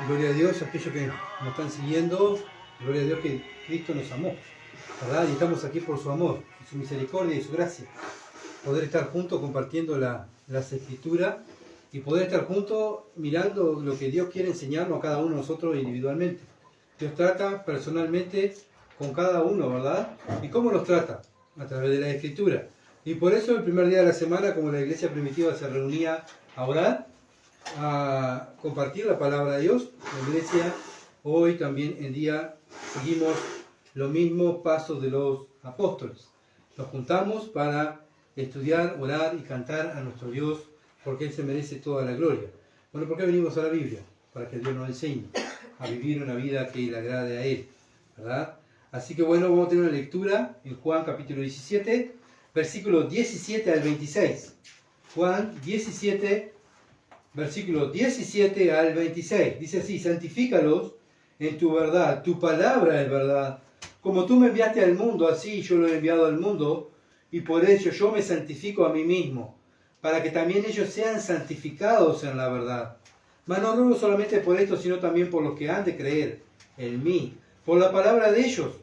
Gloria a Dios, aquellos que nos están siguiendo, gloria a Dios que Cristo nos amó, ¿verdad? Y estamos aquí por su amor, su misericordia y su gracia. Poder estar juntos compartiendo las Escrituras y poder estar juntos mirando lo que Dios quiere enseñarnos a cada uno de nosotros individualmente. Dios trata personalmente con cada uno, ¿verdad? ¿Y cómo nos trata? A través de la Escritura. Y por eso el primer día de la semana, como la iglesia primitiva se reunía a orar, a compartir la palabra de Dios, la iglesia hoy también en día seguimos los mismos pasos de los apóstoles. Nos juntamos para estudiar, orar y cantar a nuestro Dios, porque Él se merece toda la gloria. Bueno, ¿por qué venimos a la Biblia? Para que Dios nos enseñe a vivir una vida que le agrade a Él, ¿verdad? Así que bueno, vamos a tener una lectura en Juan capítulo 17, versículos 17 al 26. Juan 17, versículos 17 al 26. Dice así: santifícalos en tu verdad, tu palabra es verdad. Como tú me enviaste al mundo, así yo lo he enviado al mundo, y por ello yo me santifico a mí mismo, para que también ellos sean santificados en la verdad. Mas no ruego solamente por esto, sino también por los que han de creer en mí, por la palabra de ellos,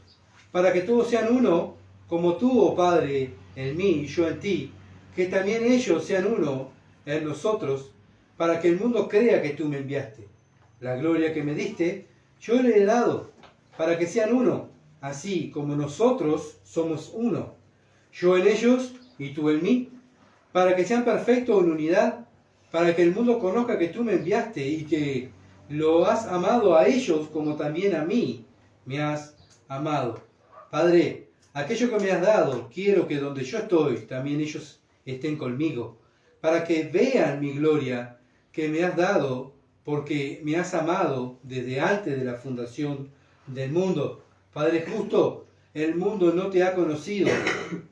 para que todos sean uno, como tú, oh Padre, en mí y yo en ti, que también ellos sean uno en nosotros, para que el mundo crea que tú me enviaste. La gloria que me diste, yo le he dado, para que sean uno, así como nosotros somos uno. Yo en ellos y tú en mí, para que sean perfectos en unidad, para que el mundo conozca que tú me enviaste y que lo has amado a ellos como también a mí me has amado. Padre, aquello que me has dado, quiero que donde yo estoy, también ellos estén conmigo, para que vean mi gloria que me has dado, porque me has amado desde antes de la fundación del mundo. Padre justo, el mundo no te ha conocido,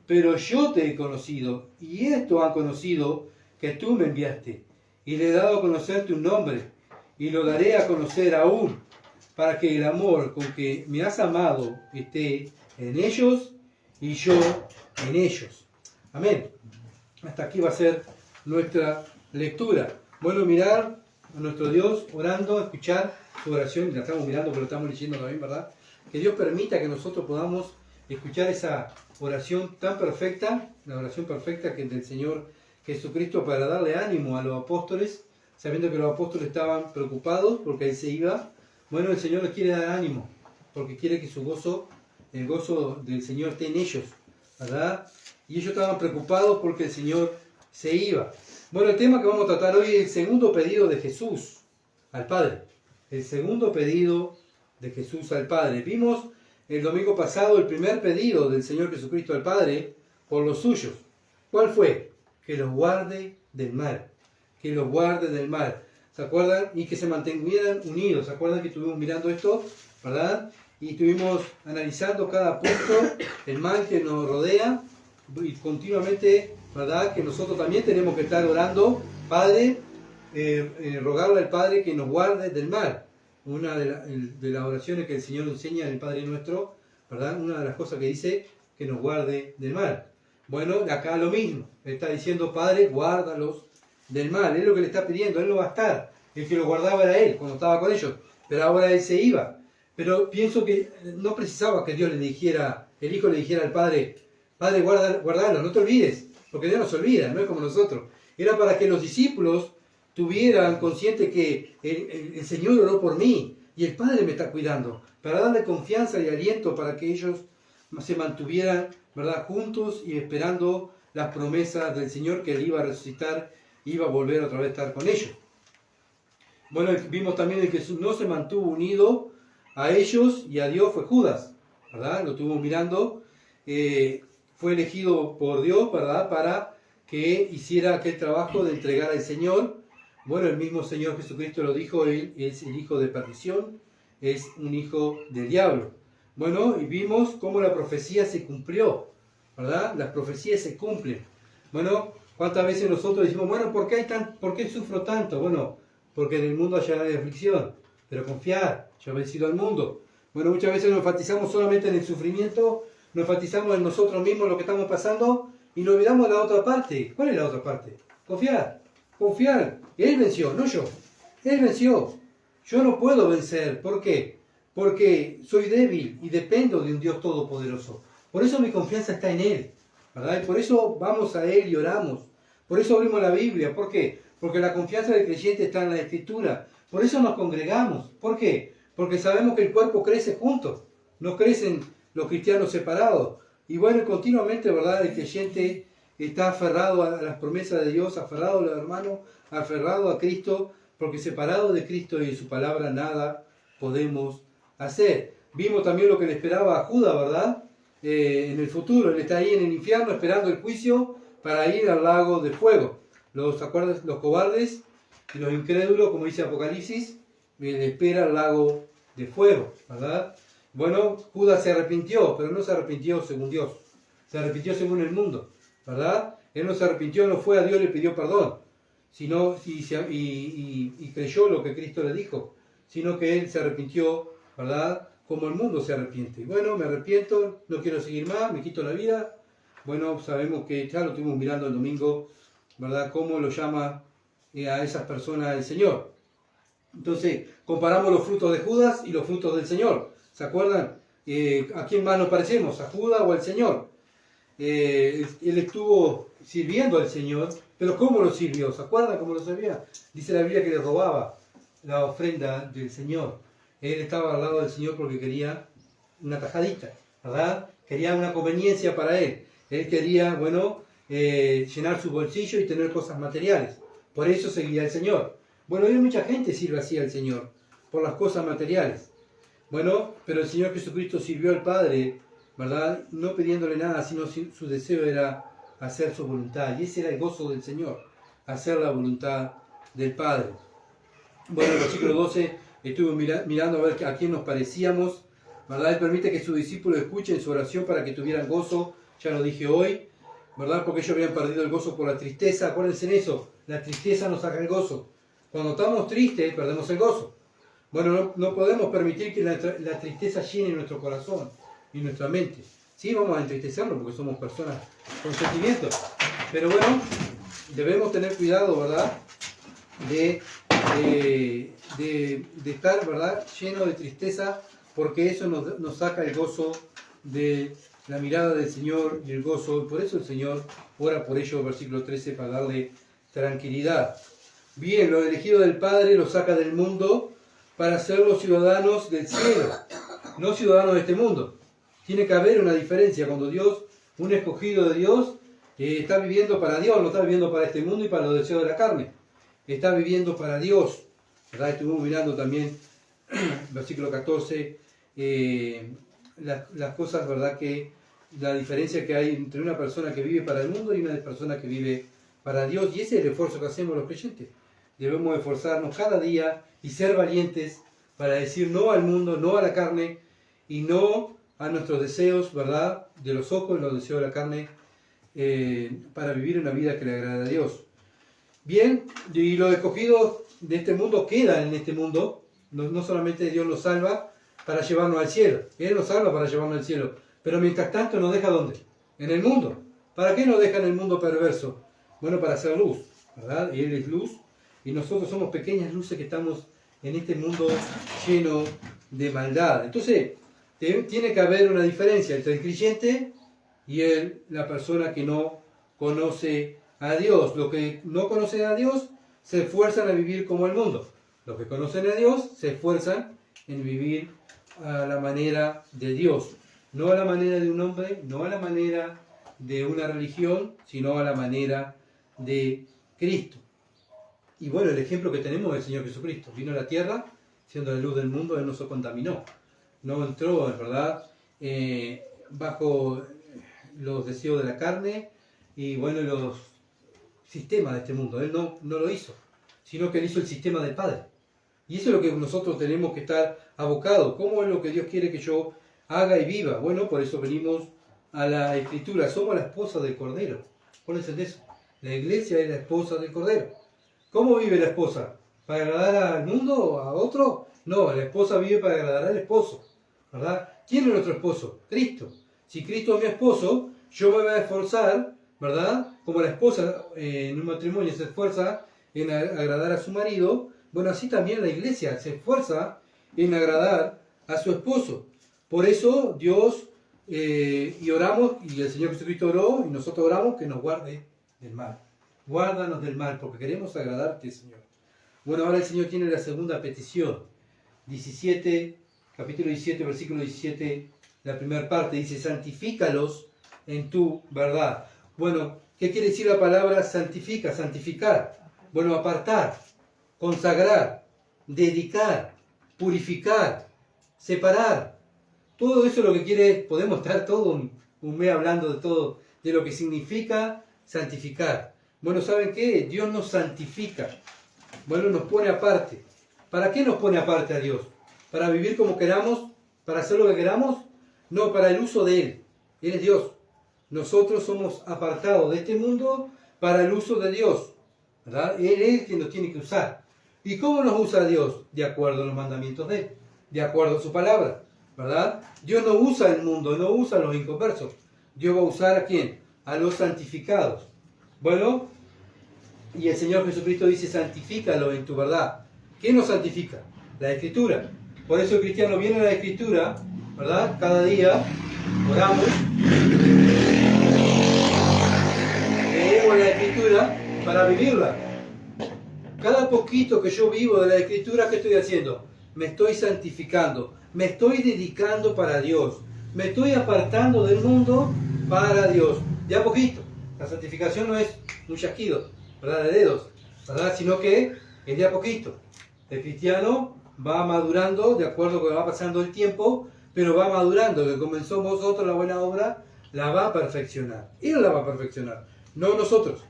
pero yo te he conocido, y esto han conocido que tú me enviaste, y le he dado a conocer tu nombre, y lo daré a conocer aún, para que el amor con que me has amado esté en ellos y yo en ellos. Amén. Hasta aquí va a ser nuestra lectura. Bueno, mirar a nuestro Dios orando, escuchar su oración, y la estamos mirando, pero lo estamos leyendo también, ¿verdad? Que Dios permita que nosotros podamos escuchar esa oración tan perfecta, la oración perfecta que del Señor Jesucristo, para darle ánimo a los apóstoles, sabiendo que los apóstoles estaban preocupados porque Él se iba. Bueno, el Señor les quiere dar ánimo, porque quiere que su gozo, el gozo del Señor esté en ellos, ¿verdad? Y ellos estaban preocupados porque el Señor se iba. Bueno, el tema que vamos a tratar hoy es el segundo pedido de Jesús al Padre. El segundo pedido de Jesús al Padre. Vimos el domingo pasado el primer pedido del Señor Jesucristo al Padre por los suyos. ¿Cuál fue? Que los guarde del mal. Que los guarde del mal. ¿Se acuerdan? Y que se mantuvieran unidos. ¿Se acuerdan que estuvimos mirando esto? ¿Verdad? Y estuvimos analizando cada punto, el mal que nos rodea, y continuamente, ¿verdad? Que nosotros también tenemos que estar orando, Padre, rogarle al Padre que nos guarde del mal. Una de las oraciones que el Señor enseña en el Padre Nuestro, ¿verdad? Una de las cosas que dice, que nos guarde del mal. Bueno, acá lo mismo. Él está diciendo, Padre, guárdalos del mal. Es lo que le está pidiendo. Él no va a estar. El que lo guardaba era Él, cuando estaba con ellos. Pero ahora Él se iba. Pero pienso que no precisaba que Dios le dijera, el Hijo le dijera al Padre, Padre, guardalo, no te olvides. Porque Dios no se olvida, no es como nosotros. Era para que los discípulos tuvieran consciente que el Señor oró por mí y el Padre me está cuidando, para darle confianza y aliento para que ellos se mantuvieran, ¿verdad?, juntos y esperando las promesas del Señor, que Él iba a resucitar, iba a volver otra vez a estar con ellos. Bueno, vimos también que Jesús no se mantuvo unido a ellos y a Dios, fue Judas, ¿verdad? Lo estuvimos mirando, fue elegido por Dios, ¿verdad?, para que hiciera aquel trabajo de entregar al Señor. Bueno, el mismo Señor Jesucristo lo dijo, Él es el hijo de perdición, es un hijo del diablo. Bueno, y vimos cómo la profecía se cumplió, ¿verdad? Las profecías se cumplen. Bueno, ¿cuántas veces nosotros decimos, bueno, ¿por qué sufro tanto? Bueno, porque en el mundo hay aflicción, pero confiar, yo he vencido al mundo. Bueno, muchas veces nos enfatizamos solamente en el sufrimiento, nos enfatizamos en nosotros mismos, lo que estamos pasando, y nos olvidamos de la otra parte. ¿Cuál es la otra parte? Confiar. Confiar. Él venció, no yo. Él venció. Yo no puedo vencer. ¿Por qué? Porque soy débil y dependo de un Dios todopoderoso. Por eso mi confianza está en Él, ¿verdad? Y por eso vamos a Él y oramos. Por eso abrimos la Biblia. ¿Por qué? Porque la confianza del creyente está en la Escritura. Por eso nos congregamos. ¿Por qué? Porque sabemos que el cuerpo crece juntos. No crecen los cristianos separados. Y bueno, continuamente, ¿verdad? El creyente está aferrado a las promesas de Dios, aferrado a los hermanos, aferrado a Cristo, porque separado de Cristo y de su palabra nada podemos hacer. Vimos también lo que le esperaba a Judas, ¿verdad? En el futuro, él está ahí en el infierno esperando el juicio para ir al lago de fuego. Los cobardes y los incrédulos, como dice Apocalipsis, le espera el lago de fuego, ¿verdad? Bueno, Judas se arrepintió, pero no se arrepintió según Dios, se arrepintió según el mundo, ¿verdad? Él no se arrepintió, no fue a Dios y le pidió perdón, sino y creyó lo que Cristo le dijo, sino que él se arrepintió, ¿verdad? Como el mundo se arrepiente. Bueno, me arrepiento, no quiero seguir más, me quito la vida. Bueno, sabemos que ya lo estuvimos mirando el domingo, ¿verdad? Cómo lo llama a esas personas el Señor. Entonces, comparamos los frutos de Judas y los frutos del Señor. ¿Se acuerdan? ¿A quién más nos parecemos? ¿A Judas o al Señor? Él estuvo sirviendo al Señor, pero ¿cómo lo sirvió? ¿Se acuerdan cómo lo servía? Dice la Biblia que le robaba la ofrenda del Señor. Él estaba al lado del Señor porque quería una tajadita, ¿verdad? Quería una conveniencia para él. Él quería, bueno, llenar su bolsillo y tener cosas materiales. Por eso seguía al Señor. Bueno, hoy mucha gente sirve así al Señor, por las cosas materiales. Bueno, pero el Señor Jesucristo sirvió al Padre, ¿verdad? No pidiéndole nada, sino su deseo era hacer su voluntad. Y ese era el gozo del Señor, hacer la voluntad del Padre. Bueno, en el versículo 12 estuve mirando a ver a quién nos parecíamos, ¿verdad? Él permite que sus discípulos escuchen su oración para que tuvieran gozo, ya lo dije hoy, ¿verdad? Porque ellos habían perdido el gozo por la tristeza. Acuérdense en eso, la tristeza nos saca el gozo. Cuando estamos tristes, perdemos el gozo. Bueno, no podemos permitir que la tristeza llene nuestro corazón y nuestra mente. Sí, vamos a entristecernos porque somos personas con sentimientos. Pero bueno, debemos tener cuidado, ¿verdad? De estar, ¿verdad? Lleno de tristeza, porque eso nos saca el gozo de la mirada del Señor y el gozo. Por eso el Señor ora por ellos, versículo 13, para darle tranquilidad. Bien, lo elegido del Padre lo saca del mundo para ser los ciudadanos del cielo, no ciudadanos de este mundo. Tiene que haber una diferencia cuando Dios, un escogido de Dios, está viviendo para Dios, no está viviendo para este mundo y para los deseos de la carne. Está viviendo para Dios, ¿verdad? Estuvimos mirando también, versículo 14, las cosas, ¿verdad? Que la diferencia que hay entre una persona que vive para el mundo y una persona que vive para Dios. Y ese es el esfuerzo que hacemos los creyentes. Debemos esforzarnos cada día y ser valientes para decir no al mundo, no a la carne y no a nuestros deseos, ¿verdad? De los ojos y los deseos de la carne, para vivir una vida que le agrade a Dios. Bien, y los escogidos de este mundo quedan en este mundo. No solamente Dios los salva para llevarnos al cielo. Él nos salva para llevarnos al cielo. Pero mientras tanto nos deja ¿dónde? En el mundo. ¿Para qué nos deja en el mundo perverso? Bueno, para hacer luz, ¿verdad? Y Él es luz. Y nosotros somos pequeñas luces que estamos en este mundo lleno de maldad. Entonces, tiene que haber una diferencia entre el creyente y la persona que no conoce a Dios. Los que no conocen a Dios se esfuerzan a vivir como el mundo. Los que conocen a Dios se esfuerzan en vivir a la manera de Dios. No a la manera de un hombre, no a la manera de una religión, sino a la manera de Cristo. Y bueno, el ejemplo que tenemos es el Señor Jesucristo. Vino a la tierra, siendo la luz del mundo, Él no se contaminó. No entró, en verdad, bajo los deseos de la carne y bueno, los sistemas de este mundo. Él no lo hizo, sino que Él hizo el sistema del Padre. Y eso es lo que nosotros tenemos que estar abocados. ¿Cómo es lo que Dios quiere que yo haga y viva? Bueno, por eso venimos a la Escritura. Somos la esposa del Cordero. Acuérdense de eso. La iglesia es la esposa del Cordero. ¿Cómo vive la esposa? ¿Para agradar al mundo o a otro? No, la esposa vive para agradar al esposo, ¿verdad? ¿Quién es nuestro esposo? Cristo. Si Cristo es mi esposo, yo me voy a esforzar, ¿verdad? Como la esposa en un matrimonio se esfuerza en agradar a su marido, Bueno, así también la iglesia se esfuerza en agradar a su esposo. Por eso Dios, y oramos, y el Señor Jesucristo oró, y nosotros oramos que nos guarde del mal. Guárdanos del mal, porque queremos agradarte, Señor. Bueno, ahora el Señor tiene la segunda petición. 17, capítulo 17, versículo 17, la primera parte, dice, santifícalos en tu verdad. Bueno, ¿qué quiere decir la palabra santifica? Santificar. Bueno, apartar, consagrar, dedicar, purificar, separar. Todo eso es lo que quiere, podemos estar todo un mes hablando de todo, de lo que significa santificar. Bueno, ¿saben qué? Dios nos santifica. Bueno, nos pone aparte. ¿Para qué nos pone aparte a Dios? ¿Para vivir como queramos? ¿Para hacer lo que queramos? No, para el uso de Él. Él es Dios. Nosotros somos apartados de este mundo para el uso de Dios, ¿verdad? Él es el que nos tiene que usar. ¿Y cómo nos usa Dios? De acuerdo a los mandamientos de Él, de acuerdo a su palabra, ¿verdad? Dios no usa el mundo, no usa a los inconversos. Dios va a usar ¿a quién? A los santificados. Bueno, y el Señor Jesucristo dice, santifícalo en tu verdad. ¿Qué nos santifica? La Escritura. Por eso el cristiano viene a la Escritura, ¿verdad? Cada día oramos, leemos la Escritura para vivirla. Cada poquito que yo vivo de la Escritura, ¿qué estoy haciendo? Me estoy santificando, me estoy dedicando para Dios, me estoy apartando del mundo para Dios. De a poquito. La santificación no es un chasquido, ¿verdad? De dedos, ¿verdad? Sino que es de a poquito. El cristiano va madurando de acuerdo a que va pasando el tiempo, pero va madurando. Que comenzó en vosotros la buena obra, la va a perfeccionar. Él la va a perfeccionar, no nosotros,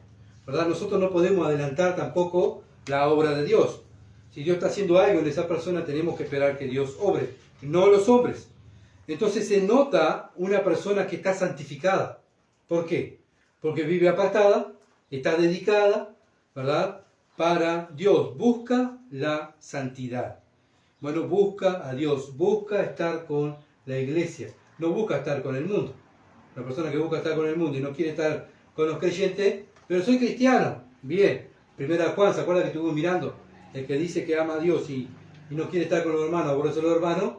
¿verdad? Nosotros no podemos adelantar tampoco la obra de Dios. Si Dios está haciendo algo en esa persona, tenemos que esperar que Dios obre, no los hombres. Entonces se nota una persona que está santificada. ¿Por qué? Porque vive apartada, está dedicada, ¿verdad? Para Dios, busca la santidad. Bueno, busca a Dios, busca estar con la iglesia, no busca estar con el mundo. La persona que busca estar con el mundo y no quiere estar con los creyentes, pero soy cristiano, bien. Primera Juan, ¿se acuerda que estuvo mirando? El que dice que ama a Dios y no quiere estar con los hermanos, por eso los hermanos,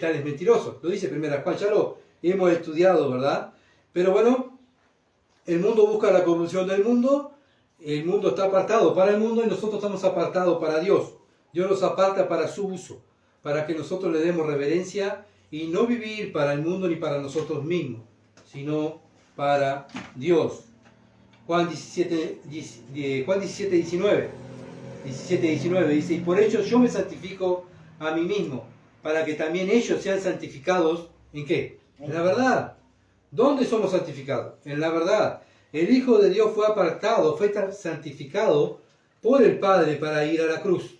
tal es mentiroso. Lo dice Primera Juan, ya lo hemos estudiado, ¿verdad? Pero bueno, el mundo busca la corrupción del mundo, el mundo está apartado para el mundo y nosotros estamos apartados para Dios. Dios nos aparta para su uso, para que nosotros le demos reverencia y no vivir para el mundo ni para nosotros mismos, sino para Dios. Juan 17, 19 dice, y por ello yo me santifico a mí mismo, para que también ellos sean santificados, ¿en qué? En la verdad. ¿Dónde somos santificados? En la verdad. El Hijo de Dios fue apartado, fue santificado por el Padre para ir a la cruz.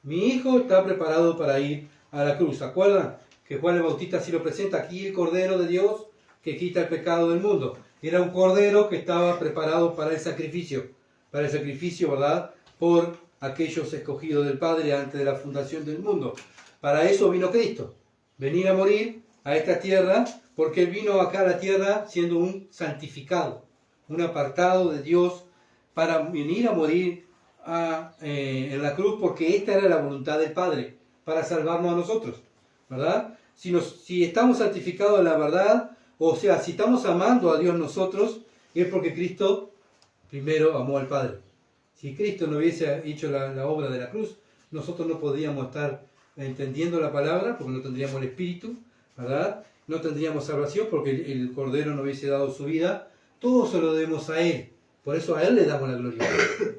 Mi Hijo está preparado para ir a la cruz. ¿Se acuerdan que Juan el Bautista así lo presenta? Aquí el Cordero de Dios que quita el pecado del mundo. Era un Cordero que estaba preparado para el sacrificio, ¿verdad? Por aquellos escogidos del Padre antes de la fundación del mundo. Para eso vino Cristo, venir a morir a esta tierra, porque Él vino acá a la tierra siendo un santificado, un apartado de Dios, para venir a morir en la cruz, porque esta era la voluntad del Padre, para salvarnos a nosotros, ¿verdad? Si estamos santificados en la verdad, o sea, si estamos amando a Dios nosotros, es porque Cristo primero amó al Padre. Si Cristo no hubiese hecho la obra de la cruz, nosotros no podríamos estar entendiendo la palabra, porque no tendríamos el Espíritu, ¿verdad? No tendríamos salvación, porque el Cordero no hubiese dado su vida. Todo se lo debemos a Él. Por eso a Él le damos la gloria,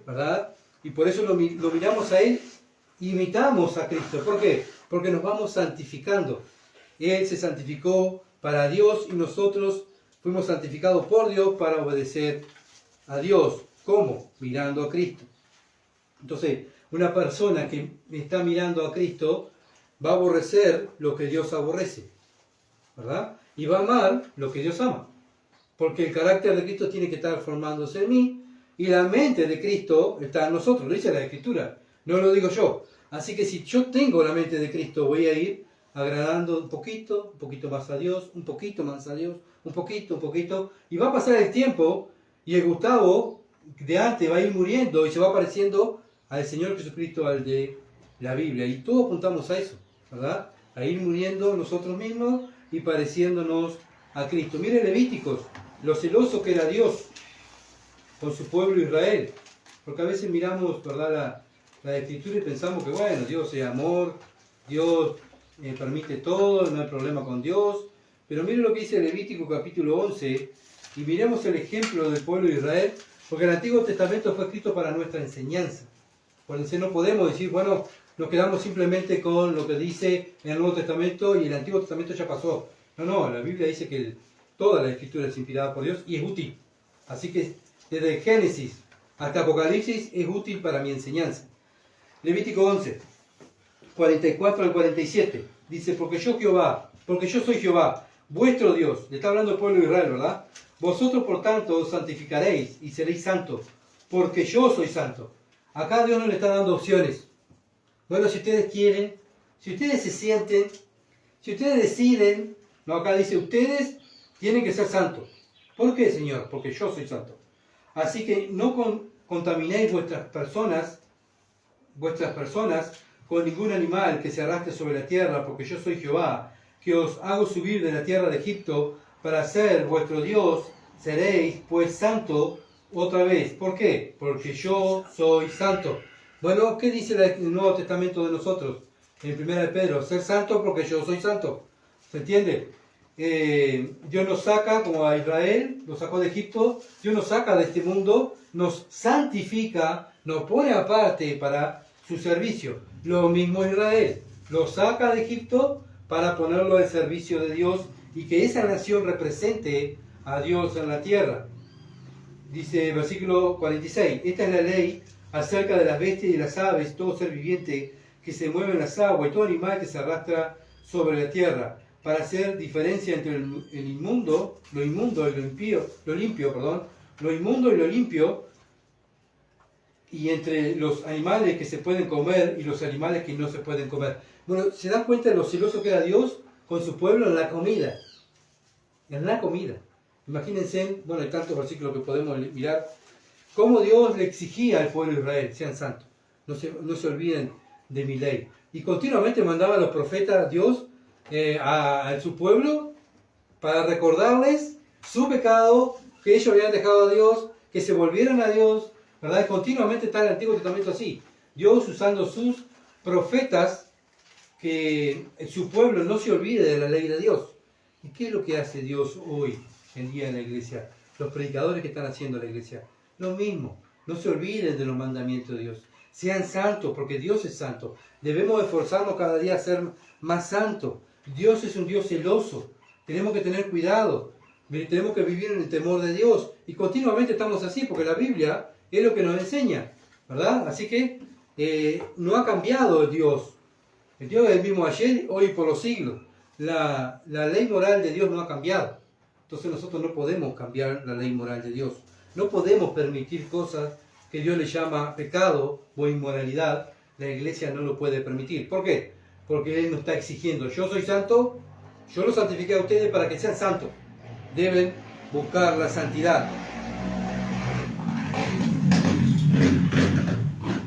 ¿verdad? Y por eso lo miramos a Él, imitamos a Cristo. ¿Por qué? Porque nos vamos santificando. Él se santificó para Dios y nosotros fuimos santificados por Dios para obedecer a Dios. ¿Cómo? Mirando a Cristo. Entonces, una persona que está mirando a Cristo va a aborrecer lo que Dios aborrece, ¿verdad? Y va a amar lo que Dios ama. Porque el carácter de Cristo tiene que estar formándose en mí y la mente de Cristo está en nosotros. Lo dice la Escritura, no lo digo yo. Así que si yo tengo la mente de Cristo, voy a ir agradando un poquito más a Dios, un poquito más a Dios, un poquito, y va a pasar el tiempo y el Gustavo de antes va a ir muriendo y se va pareciendo al Señor Jesucristo, al de la Biblia. Y todos apuntamos a eso, ¿verdad? A ir muriendo nosotros mismos y pareciéndonos a Cristo. Mire Levíticos, lo celoso que era Dios con su pueblo Israel. Porque a veces miramos, ¿verdad?, la Escritura y pensamos que, bueno, Dios es amor, Dios permite todo, no hay problema con Dios. Pero mire lo que dice Levítico capítulo 11 y miremos el ejemplo del pueblo de Israel, porque el Antiguo Testamento fue escrito para nuestra enseñanza. Por eso no podemos decir, bueno, nos quedamos simplemente con lo que dice en el Nuevo Testamento y el Antiguo Testamento ya pasó. No, la Biblia dice que toda la Escritura es inspirada por Dios y es útil. Así que desde Génesis hasta Apocalipsis es útil para mi enseñanza. Levítico 11, 44 al 47, dice, porque yo soy Jehová, vuestro Dios. Le está hablando el pueblo de Israel, ¿verdad? Vosotros por tanto os santificaréis y seréis santos, porque yo soy santo. Acá Dios no le está dando opciones. Bueno, si ustedes quieren, si ustedes se sienten, si ustedes deciden, no, acá dice, ustedes tienen que ser santos. ¿Por qué, Señor? Porque yo soy santo. Así que no contaminéis vuestras personas con ningún animal que se arrastre sobre la tierra, porque yo soy Jehová, que os hago subir de la tierra de Egipto para ser vuestro Dios, seréis pues santo otra vez. ¿Por qué? Porque yo soy santo. Bueno, ¿qué dice el Nuevo Testamento de nosotros? En 1 de Pedro, ser santo porque yo soy santo. ¿Se entiende? Dios nos saca, como a Israel, nos sacó de Egipto, Dios nos saca de este mundo, nos santifica, nos pone aparte para su servicio. Lo mismo Israel, lo saca de Egipto para ponerlo al servicio de Dios y que esa nación represente a Dios en la tierra. Dice versículo 46, esta es la ley acerca de las bestias y las aves, todo ser viviente que se mueve en las aguas y todo animal que se arrastra sobre la tierra, para hacer diferencia entre el inmundo, lo inmundo y lo inmundo y lo limpio, y entre los animales que se pueden comer y los animales que no se pueden comer. Bueno, ¿se dan cuenta de lo celoso que era Dios con su pueblo en la comida? En la comida. Imagínense, bueno, hay tantos versículos que podemos mirar, cómo Dios le exigía al pueblo de Israel, sean santos, no se olviden de mi ley. Y continuamente mandaba a los profetas Dios a su pueblo para recordarles su pecado, que ellos habían dejado a Dios, que se volvieran a Dios, ¿verdad? Continuamente está en el Antiguo Testamento así. Dios usando sus profetas, que su pueblo no se olvide de la ley de Dios. ¿Y qué es lo que hace Dios hoy en día en la iglesia? Los predicadores que están haciendo la iglesia. Lo mismo. No se olviden de los mandamientos de Dios. Sean santos, porque Dios es santo. Debemos esforzarnos cada día a ser más santos. Dios es un Dios celoso. Tenemos que tener cuidado. Tenemos que vivir en el temor de Dios. Y continuamente estamos así, porque la Biblia es lo que nos enseña, ¿verdad? Así que no ha cambiado el Dios. El Dios es el mismo ayer, hoy y por los siglos. La ley moral de Dios no ha cambiado. Entonces nosotros no podemos cambiar la ley moral de Dios. No podemos permitir cosas que Dios le llama pecado o inmoralidad. La iglesia no lo puede permitir. ¿Por qué? Porque Él nos está exigiendo, yo soy santo, yo los santifiqué a ustedes para que sean santos. Deben buscar la santidad.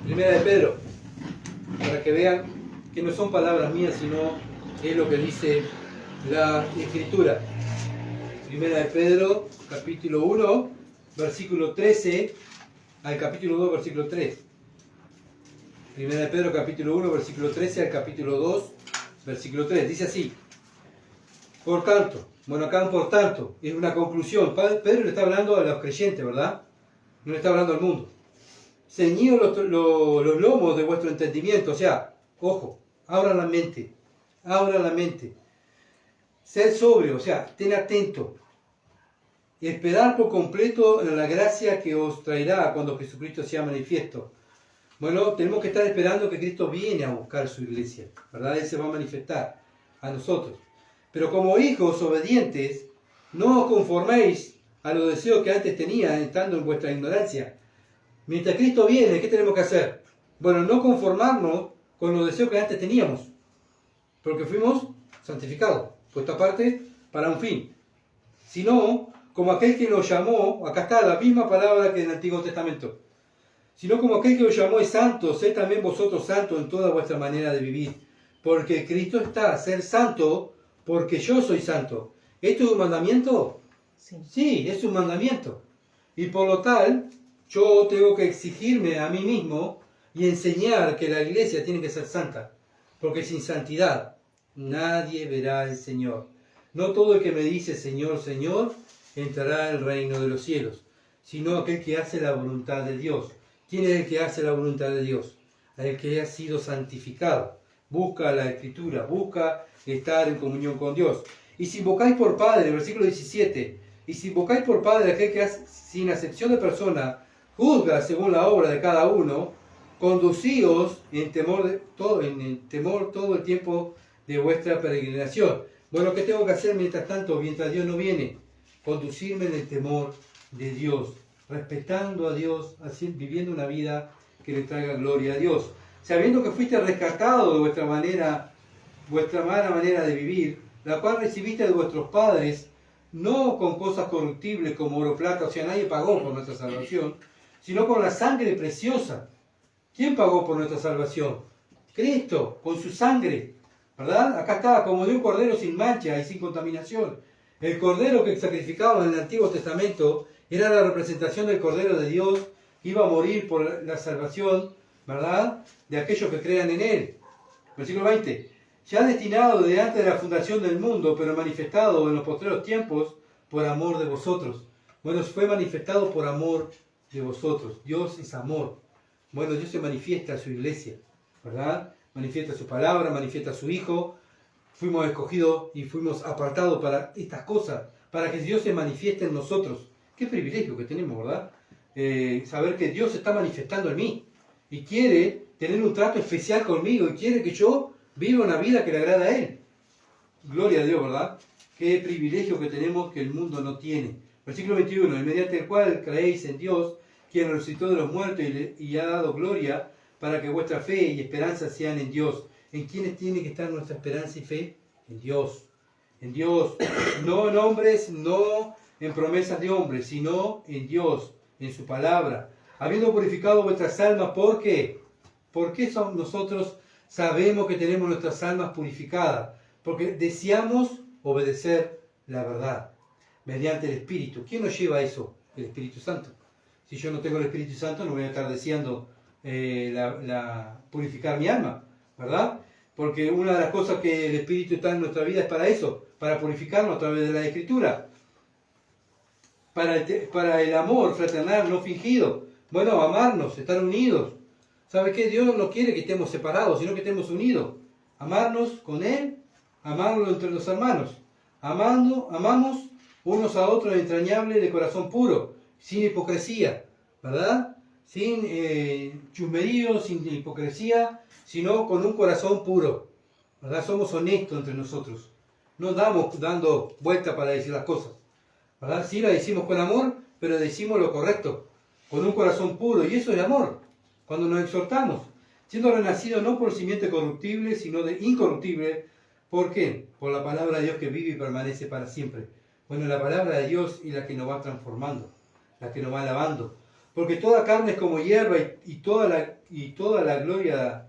Primera de Pedro, para que vean que no son palabras mías, sino es lo que dice la Escritura. Primera de Pedro, capítulo 1, versículo 13, al capítulo 2, versículo 3. Primera de Pedro, capítulo 1, versículo 13, al capítulo 2, versículo 3. Dice así, por tanto, bueno, acá por tanto, es una conclusión. Pedro le está hablando a los creyentes, ¿verdad? No le está hablando al mundo. Ceñidos los lomos de vuestro entendimiento, o sea, ojo, abran la mente. Sed sobrio, o sea, ten atento. Esperar por completo en la gracia que os traerá cuando Jesucristo sea manifiesto. Bueno, tenemos que estar esperando que Cristo viene a buscar su iglesia, ¿verdad? Él se va a manifestar a nosotros. Pero como hijos obedientes, no os conforméis a los deseos que antes tenían, estando en vuestra ignorancia. Mientras Cristo viene, ¿qué tenemos que hacer? Bueno, no conformarnos con los deseos que antes teníamos, porque fuimos santificados, puesto aparte para un fin. Sino, como aquel que nos llamó, acá está la misma palabra que en el Antiguo Testamento. sino como aquel que os llamó es santo, sed también vosotros santos en toda vuestra manera de vivir. Porque Cristo está, ser santo, porque yo soy santo. ¿Esto es un mandamiento? Sí, es un mandamiento. Y por lo tal, yo tengo que exigirme a mí mismo y enseñar que la iglesia tiene que ser santa. Porque sin santidad nadie verá al Señor. No todo el que me dice Señor, Señor, entrará al reino de los cielos, sino aquel que hace la voluntad de Dios. ¿Quién es el que hace la voluntad de Dios? El que ha sido santificado. Busca la Escritura, busca estar en comunión con Dios. Y si invocáis por Padre, versículo 17, y si invocáis por Padre aquel que sin acepción de persona juzga según la obra de cada uno, conducíos en temor todo el tiempo de vuestra peregrinación. Bueno, ¿qué tengo que hacer mientras tanto, mientras Dios no viene? Conducirme en el temor de Dios, respetando a Dios, así, viviendo una vida que le traiga gloria a Dios. Sabiendo que fuiste rescatado de vuestra mala manera de vivir, la cual recibiste de vuestros padres, no con cosas corruptibles como oro o plata, o sea, nadie pagó por nuestra salvación, sino con la sangre preciosa. ¿Quién pagó por nuestra salvación? Cristo, con su sangre, ¿verdad? Acá está, como de un cordero sin mancha y sin contaminación. El cordero que sacrificaban en el Antiguo Testamento era la representación del Cordero de Dios, que iba a morir por la salvación, ¿verdad?, de aquellos que crean en Él. Versículo 20. Ya destinado desde antes de la fundación del mundo, pero manifestado en los postreros tiempos por amor de vosotros. Bueno, fue manifestado por amor de vosotros. Dios es amor. Bueno, Dios se manifiesta a su iglesia, ¿verdad? Manifiesta su palabra, manifiesta a su Hijo. Fuimos escogidos y fuimos apartados para estas cosas, para que Dios se manifieste en nosotros. Qué privilegio que tenemos, ¿verdad? Saber que Dios se está manifestando en mí y quiere tener un trato especial conmigo y quiere que yo viva una vida que le agrada a Él. Gloria a Dios, ¿verdad? Qué privilegio que tenemos que el mundo no tiene. Versículo 21, mediante el cual creéis en Dios, quien resucitó de los muertos y ha dado gloria, para que vuestra fe y esperanza sean en Dios. ¿En quiénes tiene que estar nuestra esperanza y fe? En Dios. En Dios. No en hombres, no en promesas de hombres, sino en Dios, en su palabra. Habiendo purificado vuestras almas, ¿por qué? ¿Por qué nosotros sabemos que tenemos nuestras almas purificadas? Porque deseamos obedecer la verdad mediante el Espíritu. ¿Quién nos lleva a eso? El Espíritu Santo. Si yo no tengo el Espíritu Santo, no voy a estar deseando purificar mi alma, ¿verdad? Porque una de las cosas que el Espíritu está en nuestra vida es para eso, para purificarnos a través de la Escritura, para el amor fraternal no fingido. Bueno, amarnos, estar unidos. ¿Sabe qué? Dios no quiere que estemos separados, sino que estemos unidos. Amarnos con Él, amarnos entre los hermanos. Amamos unos a otros entrañable de corazón puro, sin hipocresía, ¿verdad? Sin chusmerío, sin hipocresía, sino con un corazón puro, ¿verdad? Somos honestos entre nosotros. No damos dando vuelta para decir las cosas, ¿verdad? Sí la decimos con amor, pero decimos lo correcto, con un corazón puro, y eso es amor. Cuando nos exhortamos, siendo renacidos no por simiente corruptible, sino de incorruptible. ¿Por qué? Por la palabra de Dios que vive y permanece para siempre. Bueno, la palabra de Dios es la que nos va transformando, la que nos va lavando. Porque toda carne es como hierba y toda la gloria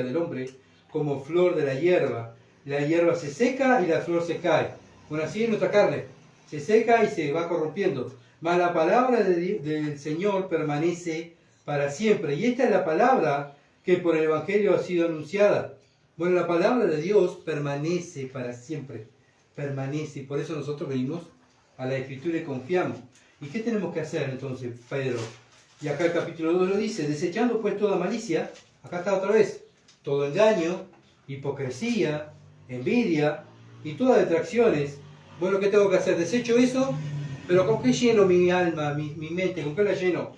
del hombre como flor de la hierba. La hierba se seca y la flor se cae. Bueno, así es nuestra carne. Se seca y se va corrompiendo. Mas la palabra del Señor permanece para siempre. Y esta es la palabra que por el Evangelio ha sido anunciada. Bueno, la palabra de Dios permanece para siempre. Permanece. Y por eso nosotros venimos a la Escritura y confiamos. ¿Y qué tenemos que hacer entonces, Pedro? Y acá el capítulo 2 lo dice, desechando pues toda malicia, acá está otra vez, todo engaño, hipocresía, envidia y todas detracciones. Bueno, ¿qué tengo que hacer? Desecho eso, pero ¿con qué lleno mi alma, mi mente? ¿Con qué la lleno?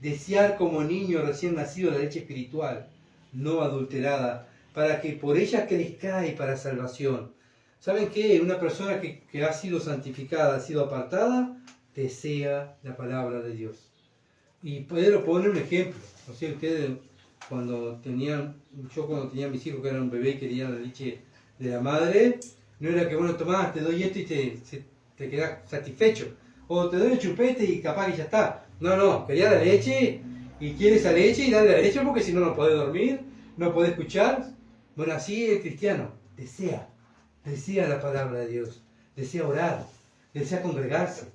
Desear como niño recién nacido la leche espiritual, no adulterada, para que por ella crezcáis para salvación. ¿Saben qué? Una persona que ha sido santificada, ha sido apartada, desea la palabra de Dios. Y Pedro pone un ejemplo. O sea, ustedes cuando tenía mis hijos que eran un bebé y querían la leche de la madre, no era que bueno, tomás, te doy esto y te quedás satisfecho. O te doy el chupete y capaz que ya está. No, quería la leche y quiere esa leche y dale la leche porque si no, no puede dormir, no puede escuchar. Bueno, así el cristiano desea la palabra de Dios, desea orar, desea congregarse.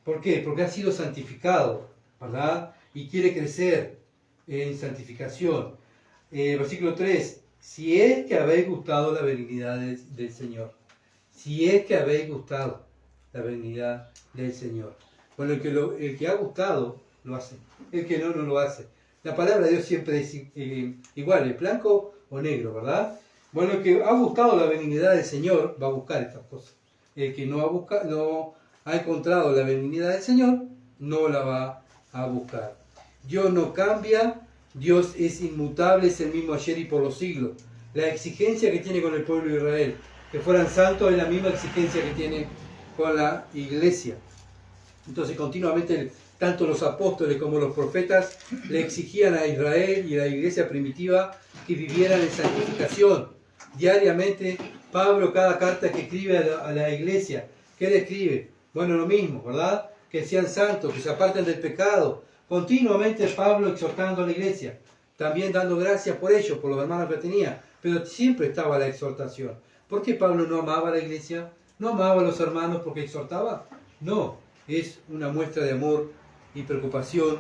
¿Por qué? Porque ha sido santificado, ¿verdad? Y quiere crecer en santificación. Versículo 3, si es que habéis gustado la benignidad del Señor. Si es que habéis gustado la benignidad del Señor. Bueno, el que ha gustado, lo hace. El que no, no lo hace. La palabra de Dios siempre es igual, es blanco o negro, ¿verdad? Bueno, el que ha buscado la benignidad del Señor va a buscar estas cosas. El que no ha encontrado la benignidad del Señor, no la va a buscar. Dios no cambia, Dios es inmutable, es el mismo ayer y por los siglos. La exigencia que tiene con el pueblo de Israel, que fueran santos, es la misma exigencia que tiene con la iglesia. Entonces continuamente tanto los apóstoles como los profetas le exigían a Israel y a la iglesia primitiva que vivieran en santificación. Diariamente Pablo, cada carta que escribe a la iglesia, ¿qué le escribe? Bueno, lo mismo, ¿verdad? Que sean santos, que se aparten del pecado. Continuamente Pablo exhortando a la iglesia, también dando gracias por ellos, por los hermanos que tenía, pero siempre estaba la exhortación. ¿Por qué Pablo no amaba a la iglesia? ¿No amaba a los hermanos porque exhortaba? No, es una muestra de amor y preocupación.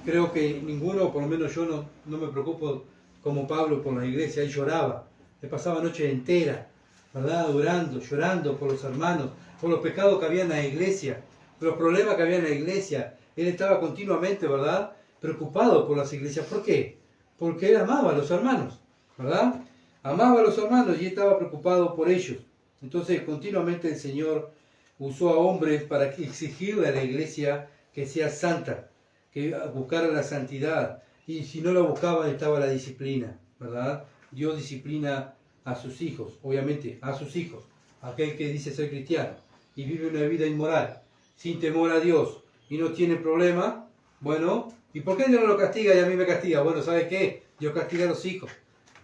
Creo que ninguno, por lo menos yo no me preocupo como Pablo por la iglesia. Él lloraba, le pasaba noche entera, ¿verdad? Orando, llorando por los hermanos, por los pecados que había en la iglesia, por los problemas que había en la iglesia. Él estaba continuamente, ¿verdad?, preocupado por las iglesias. ¿Por qué? Porque él amaba a los hermanos, ¿verdad? Amaba a los hermanos y estaba preocupado por ellos. Entonces continuamente el Señor usó a hombres para exigirle a la iglesia que sea santa, que buscara la santidad. Y si no la buscaba, estaba la disciplina, ¿verdad? Dios disciplina a sus hijos, obviamente, a sus hijos. Aquel que dice ser cristiano y vive una vida inmoral, sin temor a Dios, y no tiene problema, bueno, ¿y por qué Dios no lo castiga y a mí me castiga? Bueno, ¿sabe qué? Dios castiga a los hijos,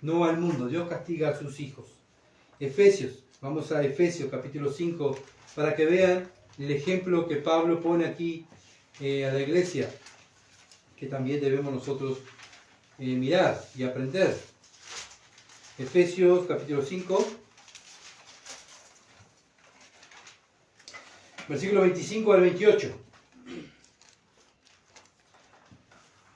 no al mundo. Dios castiga a sus hijos. Efesios, vamos a Efesios capítulo 5, para que vean el ejemplo que Pablo pone aquí a la iglesia, que también debemos nosotros mirar y aprender. Efesios capítulo 5, versículo 25 al 28.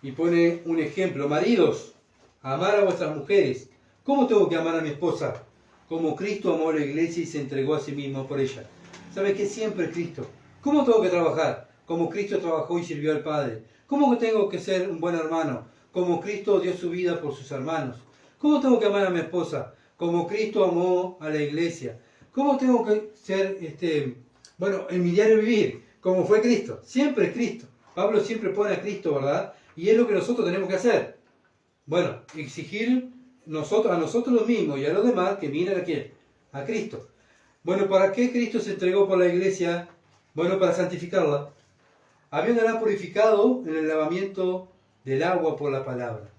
Y pone un ejemplo: maridos, amar a vuestras mujeres. ¿Cómo tengo que amar a mi esposa? Como Cristo amó a la iglesia y se entregó a sí mismo por ella. ¿Sabe qué? Siempre Cristo. ¿Cómo tengo que trabajar? Como Cristo trabajó y sirvió al Padre. ¿Cómo tengo que ser un buen hermano? Como Cristo dio su vida por sus hermanos. ¿Cómo tengo que amar a mi esposa? Como Cristo amó a la iglesia. ¿Cómo tengo que ser, en mi diario vivir? Como fue Cristo. Siempre es Cristo. Pablo siempre pone a Cristo, ¿verdad? Y es lo que nosotros tenemos que hacer. Bueno, exigir a nosotros mismos y a los demás que miren a quién, a Cristo. Bueno, ¿para qué Cristo se entregó por la iglesia? Bueno, para santificarla. Habiéndola purificado en el lavamiento del agua por la palabra.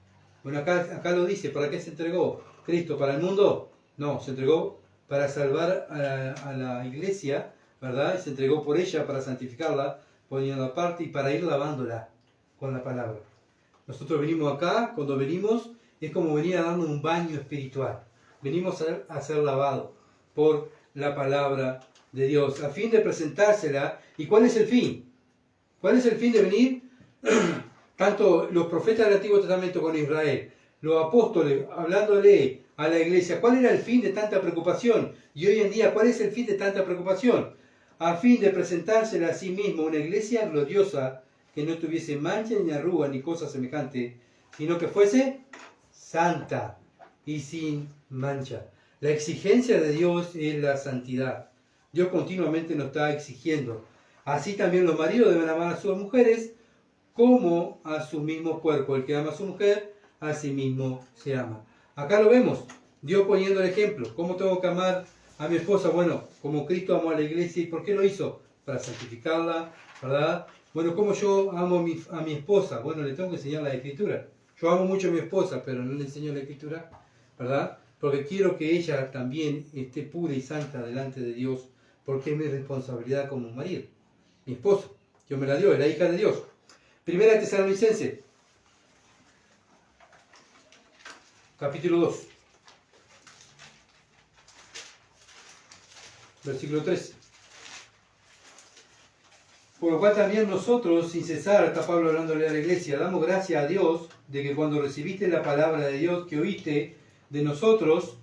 Bueno, acá lo dice, ¿para qué se entregó Cristo? ¿Para el mundo? No, se entregó para salvar a la iglesia, ¿verdad? Y se entregó por ella para santificarla, poniendo aparte y para ir lavándola con la palabra. Nosotros venimos acá, cuando venimos, es como venir a darnos un baño espiritual. Venimos a ser lavados por la palabra de Dios, a fin de presentársela. ¿Y cuál es el fin? ¿Cuál es el fin de venir? Tanto los profetas del Antiguo Testamento con Israel, los apóstoles hablándole a la iglesia, ¿cuál era el fin de tanta preocupación? Y hoy en día, ¿cuál es el fin de tanta preocupación? A fin de presentársela a sí mismo una iglesia gloriosa, que no tuviese mancha ni arruga ni cosa semejante, sino que fuese santa y sin mancha. La exigencia de Dios es la santidad. Dios continuamente nos está exigiendo. Así también los maridos deben amar a sus mujeres como a su mismo cuerpo. El que ama a su mujer, a sí mismo se ama. Acá lo vemos, Dios poniendo el ejemplo. ¿Cómo tengo que amar a mi esposa? Bueno, como Cristo amó a la iglesia. ¿Y por qué lo hizo? Para santificarla, ¿verdad? Bueno, ¿cómo yo amo a mi esposa? Bueno, le tengo que enseñar la Escritura. Yo amo mucho a mi esposa, pero no le enseño la Escritura, ¿verdad? Porque quiero que ella también esté pura y santa delante de Dios, porque es mi responsabilidad como marido. Mi esposa, Dios me la dio, es la hija de Dios. Primera Tesalonicenses, capítulo 2, versículo 13. Por lo cual también nosotros, sin cesar, está Pablo hablándole a la iglesia, damos gracias a Dios de que cuando recibiste la palabra de Dios que oíste de nosotros,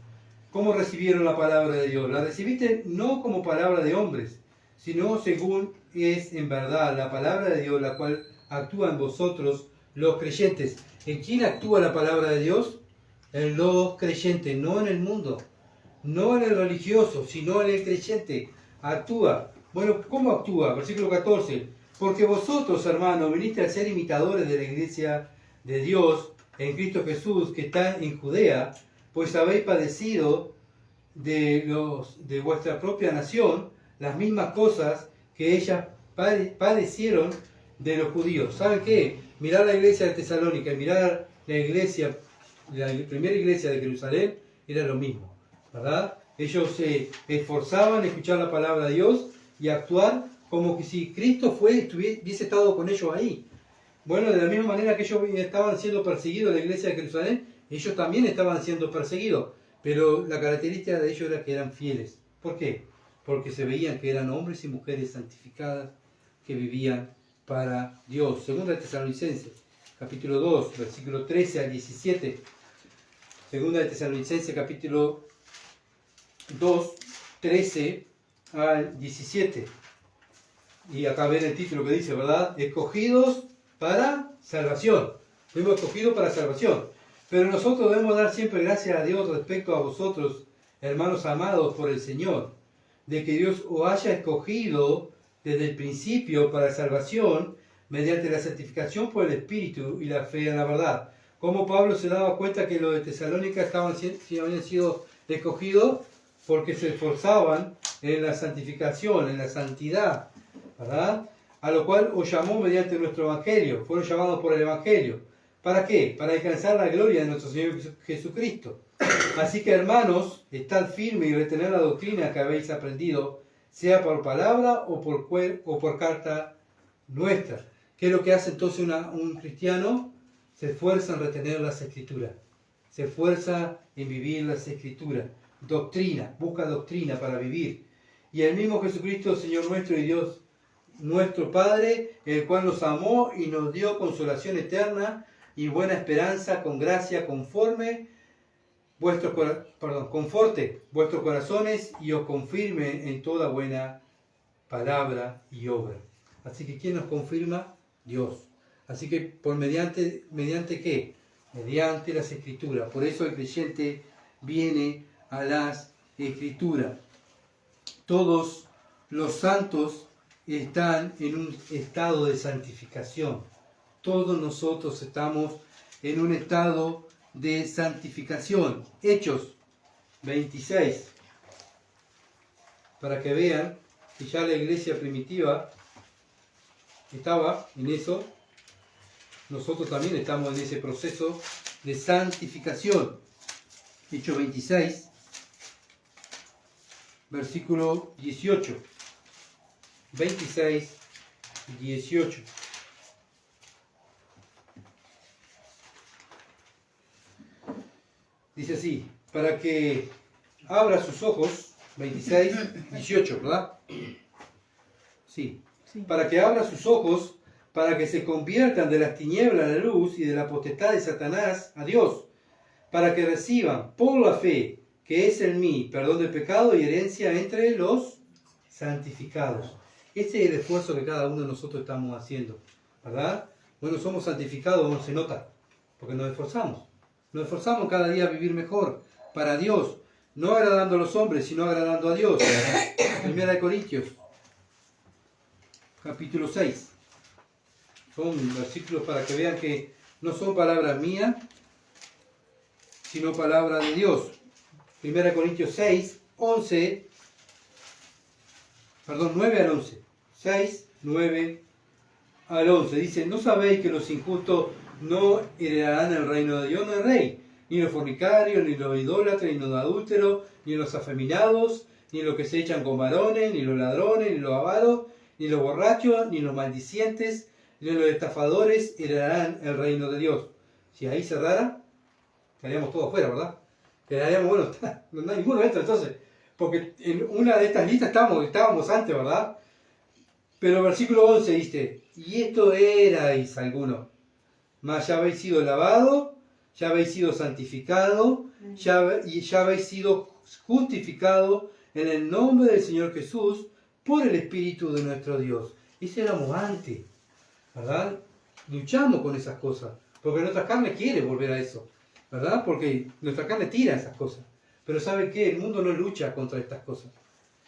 ¿cómo recibieron la palabra de Dios? La recibiste no como palabra de hombres, sino según es en verdad la palabra de Dios, la cual actúa en vosotros los creyentes. ¿En quién actúa la palabra de Dios? En los creyentes, no en el mundo, no en el religioso, sino en el creyente. Actúa. Bueno, ¿cómo actúa? Versículo 14. Porque vosotros, hermanos, viniste a ser imitadores de la iglesia de Dios en Cristo Jesús, que está en Judea, pues habéis padecido de vuestra propia nación las mismas cosas que ellas padecieron de los judíos. ¿Saben qué? Mirar la iglesia de Tesalónica y mirar la iglesia, la primera iglesia de Jerusalén, era lo mismo, ¿verdad? Ellos se esforzaban en escuchar la palabra de Dios y actuar como que si Cristo hubiese estado con ellos ahí. Bueno, de la misma manera que ellos estaban siendo perseguidos en la iglesia de Jerusalén, ellos también estaban siendo perseguidos, pero la característica de ellos era que eran fieles. ¿Por qué? Porque se veían que eran hombres y mujeres santificadas que vivían para Dios. Segunda de Tesalonicenses, capítulo 2, versículo 13 al 17. Segunda de Tesalonicenses, capítulo 2, 13 al 17. Y acá ven el título que dice, ¿verdad? Escogidos para salvación. Fuimos escogidos para salvación. Pero nosotros debemos dar siempre gracias a Dios respecto a vosotros, hermanos amados por el Señor, de que Dios os haya escogido desde el principio para salvación mediante la santificación por el Espíritu y la fe en la verdad. Como Pablo se daba cuenta que los de Tesalónica habían sido escogidos porque se esforzaban en la santificación, en la santidad, ¿verdad? A lo cual os llamó mediante nuestro Evangelio, fueron llamados por el Evangelio. ¿Para qué? Para alcanzar la gloria de nuestro Señor Jesucristo. Así que, hermanos, estad firmes y retened la doctrina que habéis aprendido, sea por palabra o por carta nuestra. ¿Qué es lo que hace entonces un cristiano? Se esfuerza en retener las Escrituras. Se esfuerza en vivir las Escrituras. Doctrina, busca doctrina para vivir. Y el mismo Jesucristo, Señor nuestro y Dios nuestro Padre, el cual nos amó y nos dio consolación eterna y buena esperanza con gracia conforte vuestros corazones y os confirme en toda buena palabra y obra. Así que ¿quién nos confirma? Dios. Así que ¿mediante qué? Mediante las Escrituras. Por eso el creyente viene a las Escrituras. Todos los santos están en un estado de santificación. Todos nosotros estamos en un estado de santificación. Hechos 26. Para que vean que ya la iglesia primitiva estaba en eso. Nosotros también estamos en ese proceso de santificación. Hechos 26, versículo 18. 26, 18. Dice así, para que abra sus ojos, 26, 18, ¿verdad? Sí. Para que abra sus ojos, para que se conviertan de las tinieblas a la luz y de la potestad de Satanás a Dios, para que reciban por la fe que es en mí perdón del pecado y herencia entre los santificados. Ese es el esfuerzo que cada uno de nosotros estamos haciendo, ¿verdad? Bueno, somos santificados, no se nota, porque nos esforzamos. Nos esforzamos cada día a vivir mejor para Dios, no agradando a los hombres, sino agradando a Dios. Primera de Corintios, capítulo 6. Son versículos para que vean que no son palabras mías, sino palabras de Dios. Primera de Corintios 6, 9 al 11. 6, 9 al 11. Dice, ¿no sabéis que los injustos no heredarán el reino de Dios? No es rey, ni los fornicarios, ni los idólatras, ni los adúlteros, ni los afeminados, ni los que se echan con varones, ni los ladrones, ni los avaros, ni los borrachos, ni los maldicientes, ni los estafadores heredarán el reino de Dios. Si ahí cerrara, quedaríamos todos afuera, ¿verdad? Quedaríamos, bueno, no hay ninguno dentro entonces, porque en una de estas listas estábamos antes, ¿verdad? Pero el versículo 11 dice, y esto erais algunos, mas ya habéis sido lavado, ya habéis sido santificado, ya habéis sido justificado en el nombre del Señor Jesús por el Espíritu de nuestro Dios. Eso éramos antes, ¿verdad? Luchamos con esas cosas, porque nuestra carne quiere volver a eso, ¿verdad? Porque nuestra carne tira esas cosas. Pero ¿sabe qué? El mundo no lucha contra estas cosas.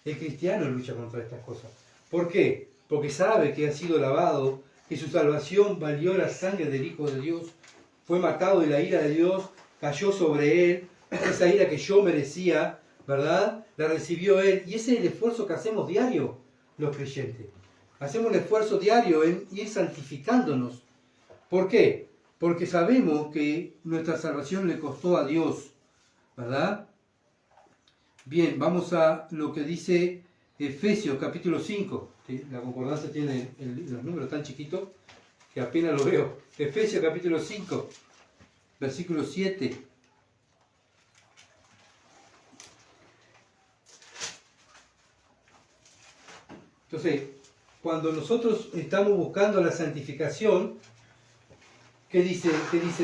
El cristiano lucha contra estas cosas. ¿Por qué? Porque sabe que ha sido lavado, que su salvación valió la sangre del Hijo de Dios, fue marcado y la ira de Dios cayó sobre él, esa ira que yo merecía, ¿verdad? La recibió él, y ese es el esfuerzo que hacemos diario los creyentes. Hacemos un esfuerzo diario en ir santificándonos. ¿Por qué? Porque sabemos que nuestra salvación le costó a Dios, ¿verdad? Bien, vamos a lo que dice Efesios capítulo 5. ¿Sí? La concordancia tiene los números tan chiquitos que apenas lo veo. Efesios capítulo 5, versículo 7. Entonces, cuando nosotros estamos buscando la santificación, ¿qué dice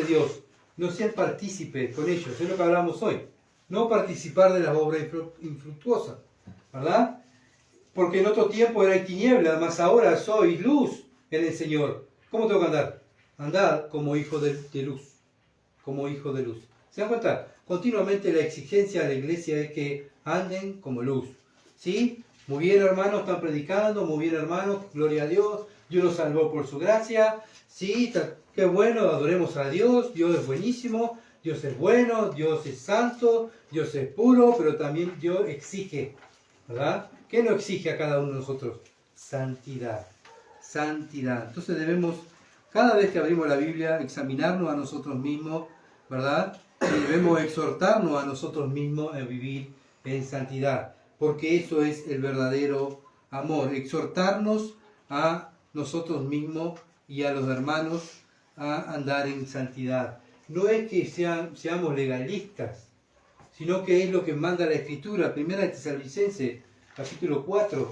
Dios? No sean partícipes con ellos, es lo que hablamos hoy. No participar de las obras infructuosas, ¿verdad? Porque en otro tiempo era tiniebla, mas ahora soy luz en el Señor. ¿Cómo tengo que andar? Andad como hijo de luz. Como hijo de luz. ¿Se dan cuenta? Continuamente la exigencia de la iglesia es que anden como luz. ¿Sí? Muy bien, hermanos, están predicando. Muy bien, hermanos, gloria a Dios. Dios nos salvó por su gracia. Sí, qué bueno, adoremos a Dios. Dios es buenísimo. Dios es bueno. Dios es santo. Dios es puro. Pero también Dios exige, ¿verdad? ¿Qué nos exige a cada uno de nosotros? Santidad. Santidad. Entonces debemos, cada vez que abrimos la Biblia, examinarnos a nosotros mismos, ¿verdad? Y debemos exhortarnos a nosotros mismos a vivir en santidad. Porque eso es el verdadero amor. Exhortarnos a nosotros mismos y a los hermanos a andar en santidad. No es que seamos legalistas, sino que es lo que manda la Escritura. Primera de Tesalonicenses, capítulo 4,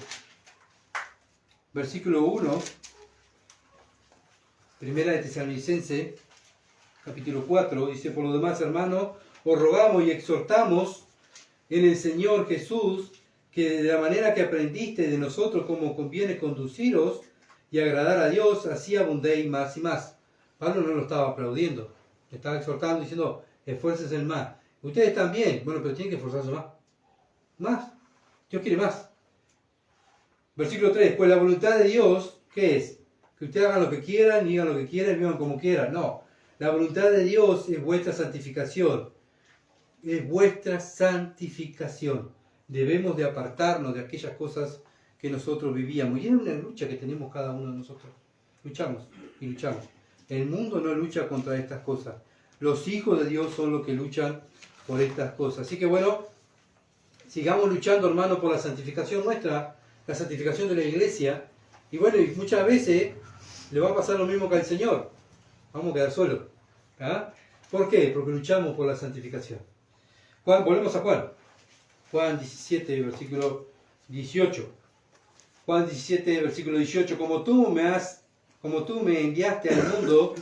versículo 1. Primera de Tesalonicenses, capítulo 4, dice: por lo demás, hermanos, os rogamos y exhortamos en el Señor Jesús, que de la manera que aprendiste de nosotros cómo conviene conduciros y agradar a Dios, así abundéis más y más. Pablo no lo estaba aplaudiendo, le estaba exhortando, diciendo: esfuércense en más. Ustedes también, bueno, pero tienen que esforzarse más. Más. Dios quiere más. Versículo 3, pues la voluntad de Dios, ¿qué es? Que ustedes hagan lo que quieran, digan lo que quieran, vivan como quieran. No, la voluntad de Dios es vuestra santificación. Es vuestra santificación. Debemos de apartarnos de aquellas cosas que nosotros vivíamos. Y es una lucha que tenemos cada uno de nosotros. Luchamos y luchamos. El mundo no lucha contra estas cosas. Los hijos de Dios son los que luchan por estas cosas. Así que bueno, sigamos luchando, hermano, por la santificación nuestra, la santificación de la iglesia. Y bueno, y muchas veces le va a pasar lo mismo que al Señor. Vamos a quedar solos. ¿Ah? ¿Por qué? Porque luchamos por la santificación. Volvemos a Juan. Juan 17, versículo 18. Juan 17, versículo 18. Como tú me enviaste al mundo,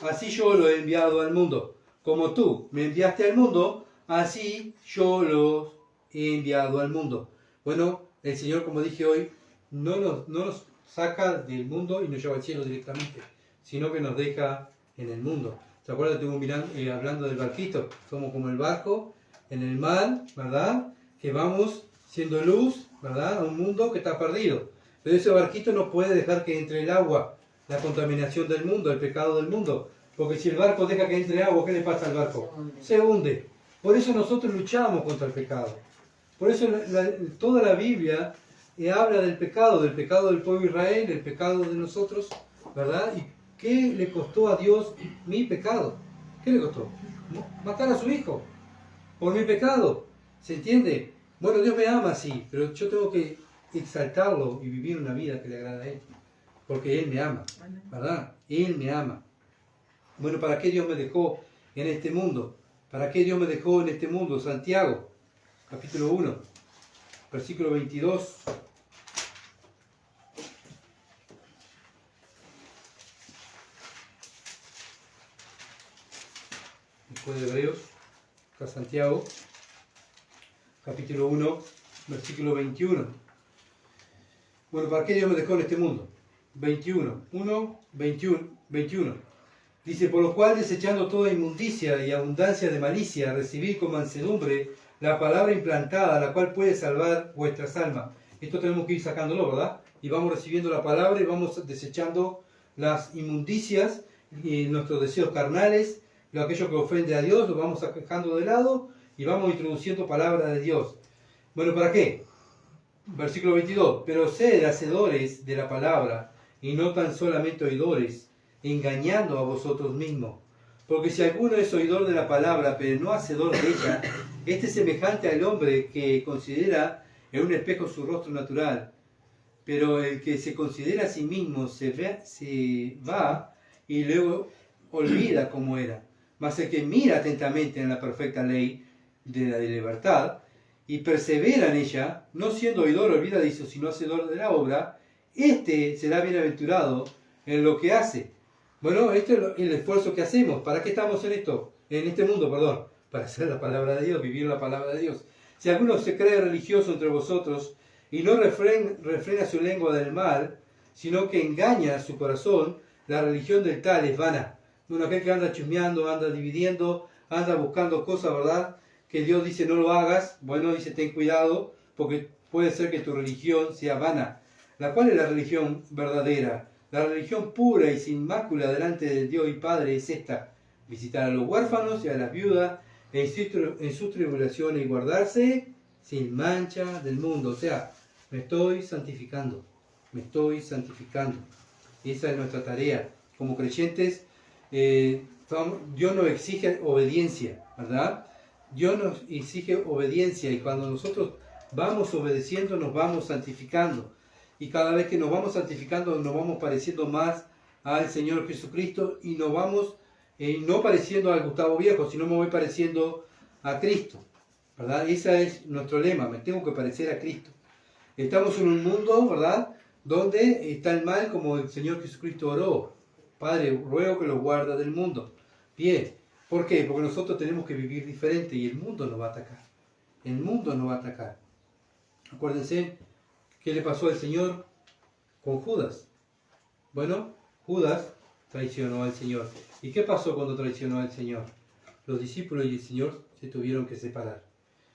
así yo lo he enviado al mundo. Como tú me enviaste al mundo, así yo los he enviado al mundo. Bueno, el Señor, como dije hoy, no nos saca del mundo y nos lleva al cielo directamente, sino que nos deja en el mundo. ¿Se acuerdan? Estuvimos hablando del barquito. Somos como el barco en el mar, ¿verdad? Que vamos siendo luz, ¿verdad? A un mundo que está perdido. Pero ese barquito no puede dejar que entre el agua, la contaminación del mundo, el pecado del mundo. Porque si el barco deja que entre agua, ¿qué le pasa al barco? Se hunde. Por eso nosotros luchamos contra el pecado. Por eso toda la Biblia habla del pecado del pueblo de Israel, del pecado de nosotros, ¿verdad? ¿Y qué le costó a Dios mi pecado? ¿Qué le costó? Matar a su hijo por mi pecado. ¿Se entiende? Bueno, Dios me ama, sí, pero yo tengo que exaltarlo y vivir una vida que le agrada a Él. Porque Él me ama, ¿verdad? Él me ama. Bueno, ¿para qué Dios me dejó en este mundo? ¿Para qué Dios me dejó en este mundo? Santiago, capítulo 1, versículo 22. Después de Hebreos, acá Santiago, capítulo 1, versículo 21. Bueno, ¿para qué Dios me dejó en este mundo? 21. Dice, por lo cual, desechando toda inmundicia y abundancia de malicia, recibid con mansedumbre la palabra implantada, la cual puede salvar vuestras almas. Esto tenemos que ir sacándolo, ¿verdad? Y vamos recibiendo la palabra y vamos desechando las inmundicias y nuestros deseos carnales, aquello que ofende a Dios, lo vamos dejando de lado y vamos introduciendo palabra de Dios. Bueno, ¿para qué? Versículo 22. Pero sed hacedores de la palabra y no tan solamente oidores, engañando a vosotros mismos. Porque si alguno es oidor de la palabra, pero no hacedor de ella, este es semejante al hombre que considera en un espejo su rostro natural. Pero el que se considera a sí mismo se va y luego olvida cómo era. Mas el que mira atentamente en la perfecta ley de la libertad y persevera en ella, no siendo oidor olvidadizo, sino hacedor de la obra, este será bienaventurado en lo que hace. Bueno, esto es el esfuerzo que hacemos. ¿Para qué estamos en esto? En este mundo, perdón. Para hacer la palabra de Dios, vivir la palabra de Dios. Si alguno se cree religioso entre vosotros y no refrena su lengua del mal, sino que engaña a su corazón, la religión del tal es vana. Bueno, aquel que anda chusmeando, anda dividiendo, anda buscando cosas, ¿verdad? Que Dios dice no lo hagas. Bueno, dice ten cuidado, porque puede ser que tu religión sea vana. ¿La cual es la religión verdadera? La religión pura y sin mácula delante de Dios y Padre es esta: visitar a los huérfanos y a las viudas en sus tribulaciones y guardarse sin mancha del mundo. O sea, me estoy santificando. Esa es nuestra tarea. Como creyentes, Dios nos exige obediencia, ¿verdad? Dios nos exige obediencia y cuando nosotros vamos obedeciendo nos vamos santificando. Y cada vez que nos vamos santificando nos vamos pareciendo más al Señor Jesucristo y nos vamos no pareciendo al Gustavo Viejo, sino me voy pareciendo a Cristo, ¿verdad? Ese es nuestro lema, me tengo que parecer a Cristo. Estamos en un mundo, ¿verdad?, donde está el mal como el Señor Jesucristo oró. Padre, ruego que los guarda del mundo. Bien, ¿por qué? Porque nosotros tenemos que vivir diferente y el mundo nos va a atacar. El mundo nos va a atacar. Acuérdense, ¿qué le pasó al Señor con Judas? Bueno, Judas traicionó al Señor. ¿Y qué pasó cuando traicionó al Señor? Los discípulos y el Señor se tuvieron que separar.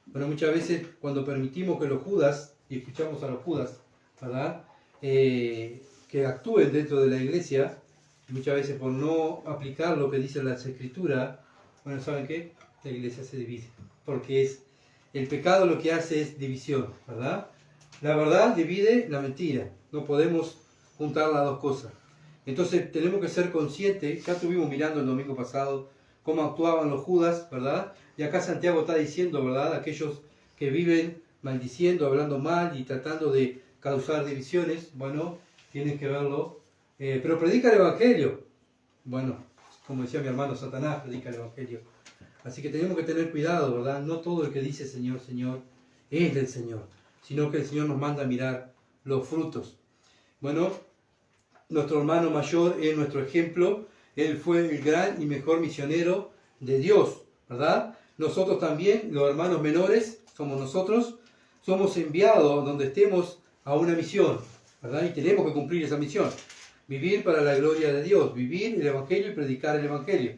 Bueno, muchas veces cuando permitimos que los Judas, y escuchamos a los Judas, ¿verdad?, que actúen dentro de la iglesia, muchas veces por no aplicar lo que dicen las Escrituras, bueno, ¿saben qué? La iglesia se divide. Porque el pecado lo que hace es división, ¿verdad? La verdad divide la mentira. No podemos juntar las dos cosas. Entonces tenemos que ser conscientes. Ya estuvimos mirando el domingo pasado cómo actuaban los Judas, ¿verdad? Y acá Santiago está diciendo, ¿verdad?, aquellos que viven maldiciendo, hablando mal y tratando de causar divisiones, bueno, tienen que verlo. Pero predica el Evangelio. Bueno, como decía mi hermano, Satanás predica el Evangelio. Así que tenemos que tener cuidado, ¿verdad? No todo el que dice Señor, Señor es del Señor, sino que el Señor nos manda a mirar los frutos. Bueno, nuestro hermano mayor es nuestro ejemplo. Él fue el gran y mejor misionero de Dios, ¿verdad? Nosotros también, los hermanos menores, somos nosotros, somos enviados donde estemos a una misión, ¿verdad? Y tenemos que cumplir esa misión. Vivir para la gloria de Dios, vivir el Evangelio y predicar el Evangelio.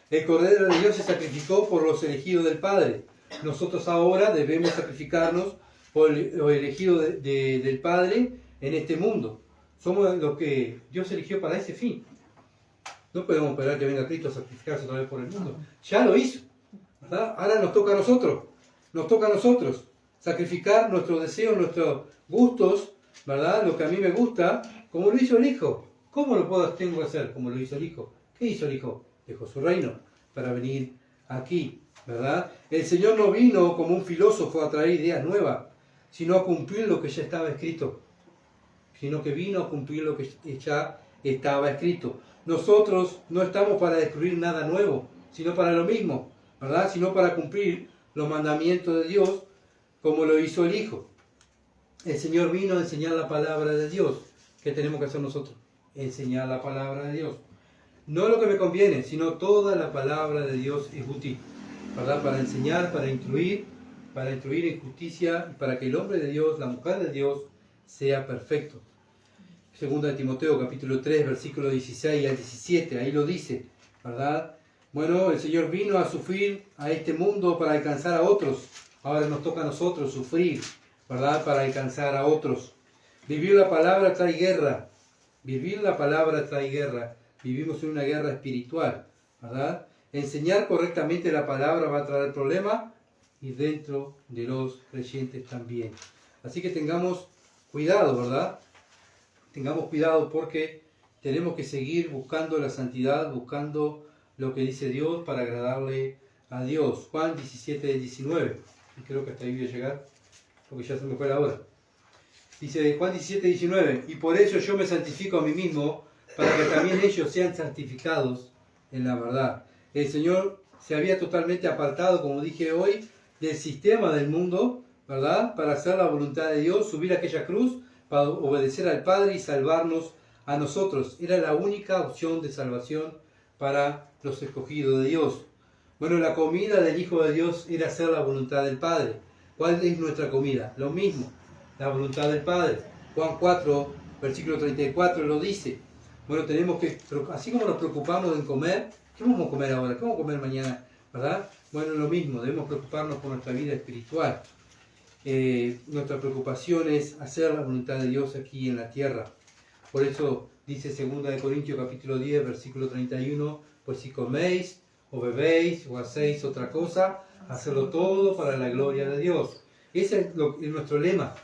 El Cordero de Dios se sacrificó por los elegidos del Padre. Nosotros ahora debemos sacrificarnos por los elegidos del Padre en este mundo. Somos los que Dios eligió para ese fin. No podemos esperar que venga Cristo a sacrificarse otra vez por el mundo. Ya lo hizo, ¿verdad? Ahora nos toca a nosotros. Nos toca a nosotros sacrificar nuestros deseos, nuestros gustos, ¿verdad? Lo que a mí me gusta, como lo hizo el Hijo. ¿Cómo lo tengo que hacer? Como lo hizo el Hijo. ¿Qué hizo el Hijo? Dejó su reino para venir aquí, ¿verdad? El Señor no vino como un filósofo a traer ideas nuevas, sino a cumplir lo que ya estaba escrito. Sino que vino a cumplir lo que ya estaba escrito. Nosotros no estamos para descubrir nada nuevo, sino para lo mismo. ¿verdad? Sino para cumplir los mandamientos de Dios, como lo hizo el Hijo. El Señor vino a enseñar la palabra de Dios. ¿Qué tenemos que hacer nosotros? Enseñar la palabra de Dios. No lo que me conviene, sino toda la palabra de Dios es útil, ¿verdad? Para enseñar, para instruir en justicia, y para que el hombre de Dios, la mujer de Dios, sea perfecto. Segunda de Timoteo, capítulo 3, versículo 16 al 17, ahí lo dice, ¿verdad? Bueno, el Señor vino a sufrir a este mundo para alcanzar a otros. Ahora nos toca a nosotros sufrir, ¿verdad? Para alcanzar a otros. Vivir la palabra trae guerra. Vivir la palabra trae guerra. Vivimos en una guerra espiritual, ¿verdad? Enseñar correctamente la palabra va a traer problemas, y dentro de los creyentes también. Así que tengamos cuidado, ¿verdad? Tengamos cuidado porque tenemos que seguir buscando la santidad, buscando lo que dice Dios para agradarle a Dios. Juan 17, 19. Y creo que hasta ahí voy a llegar, porque ya se me fue la hora. Dice Juan 17, 19. Y por eso yo me santifico a mí mismo, para que también ellos sean santificados en la verdad. El Señor se había totalmente apartado, como dije hoy, del sistema del mundo, ¿verdad? Para hacer la voluntad de Dios, subir a aquella cruz, para obedecer al Padre y salvarnos a nosotros. Era la única opción de salvación para los escogidos de Dios. Bueno, la comida del Hijo de Dios era hacer la voluntad del Padre. ¿Cuál es nuestra comida? Lo mismo, la voluntad del Padre. Juan 4, versículo 34 lo dice. Bueno, tenemos que, así como nos preocupamos en comer, ¿qué vamos a comer ahora? ¿Qué vamos a comer mañana? ¿Verdad? Bueno, lo mismo, debemos preocuparnos por nuestra vida espiritual. Nuestra preocupación es hacer la voluntad de Dios aquí en la tierra. Por eso dice 2 Corintios capítulo 10, versículo 31, pues si coméis o bebéis o hacéis otra cosa, hacedlo todo para la gloria de Dios. Ese es nuestro lema,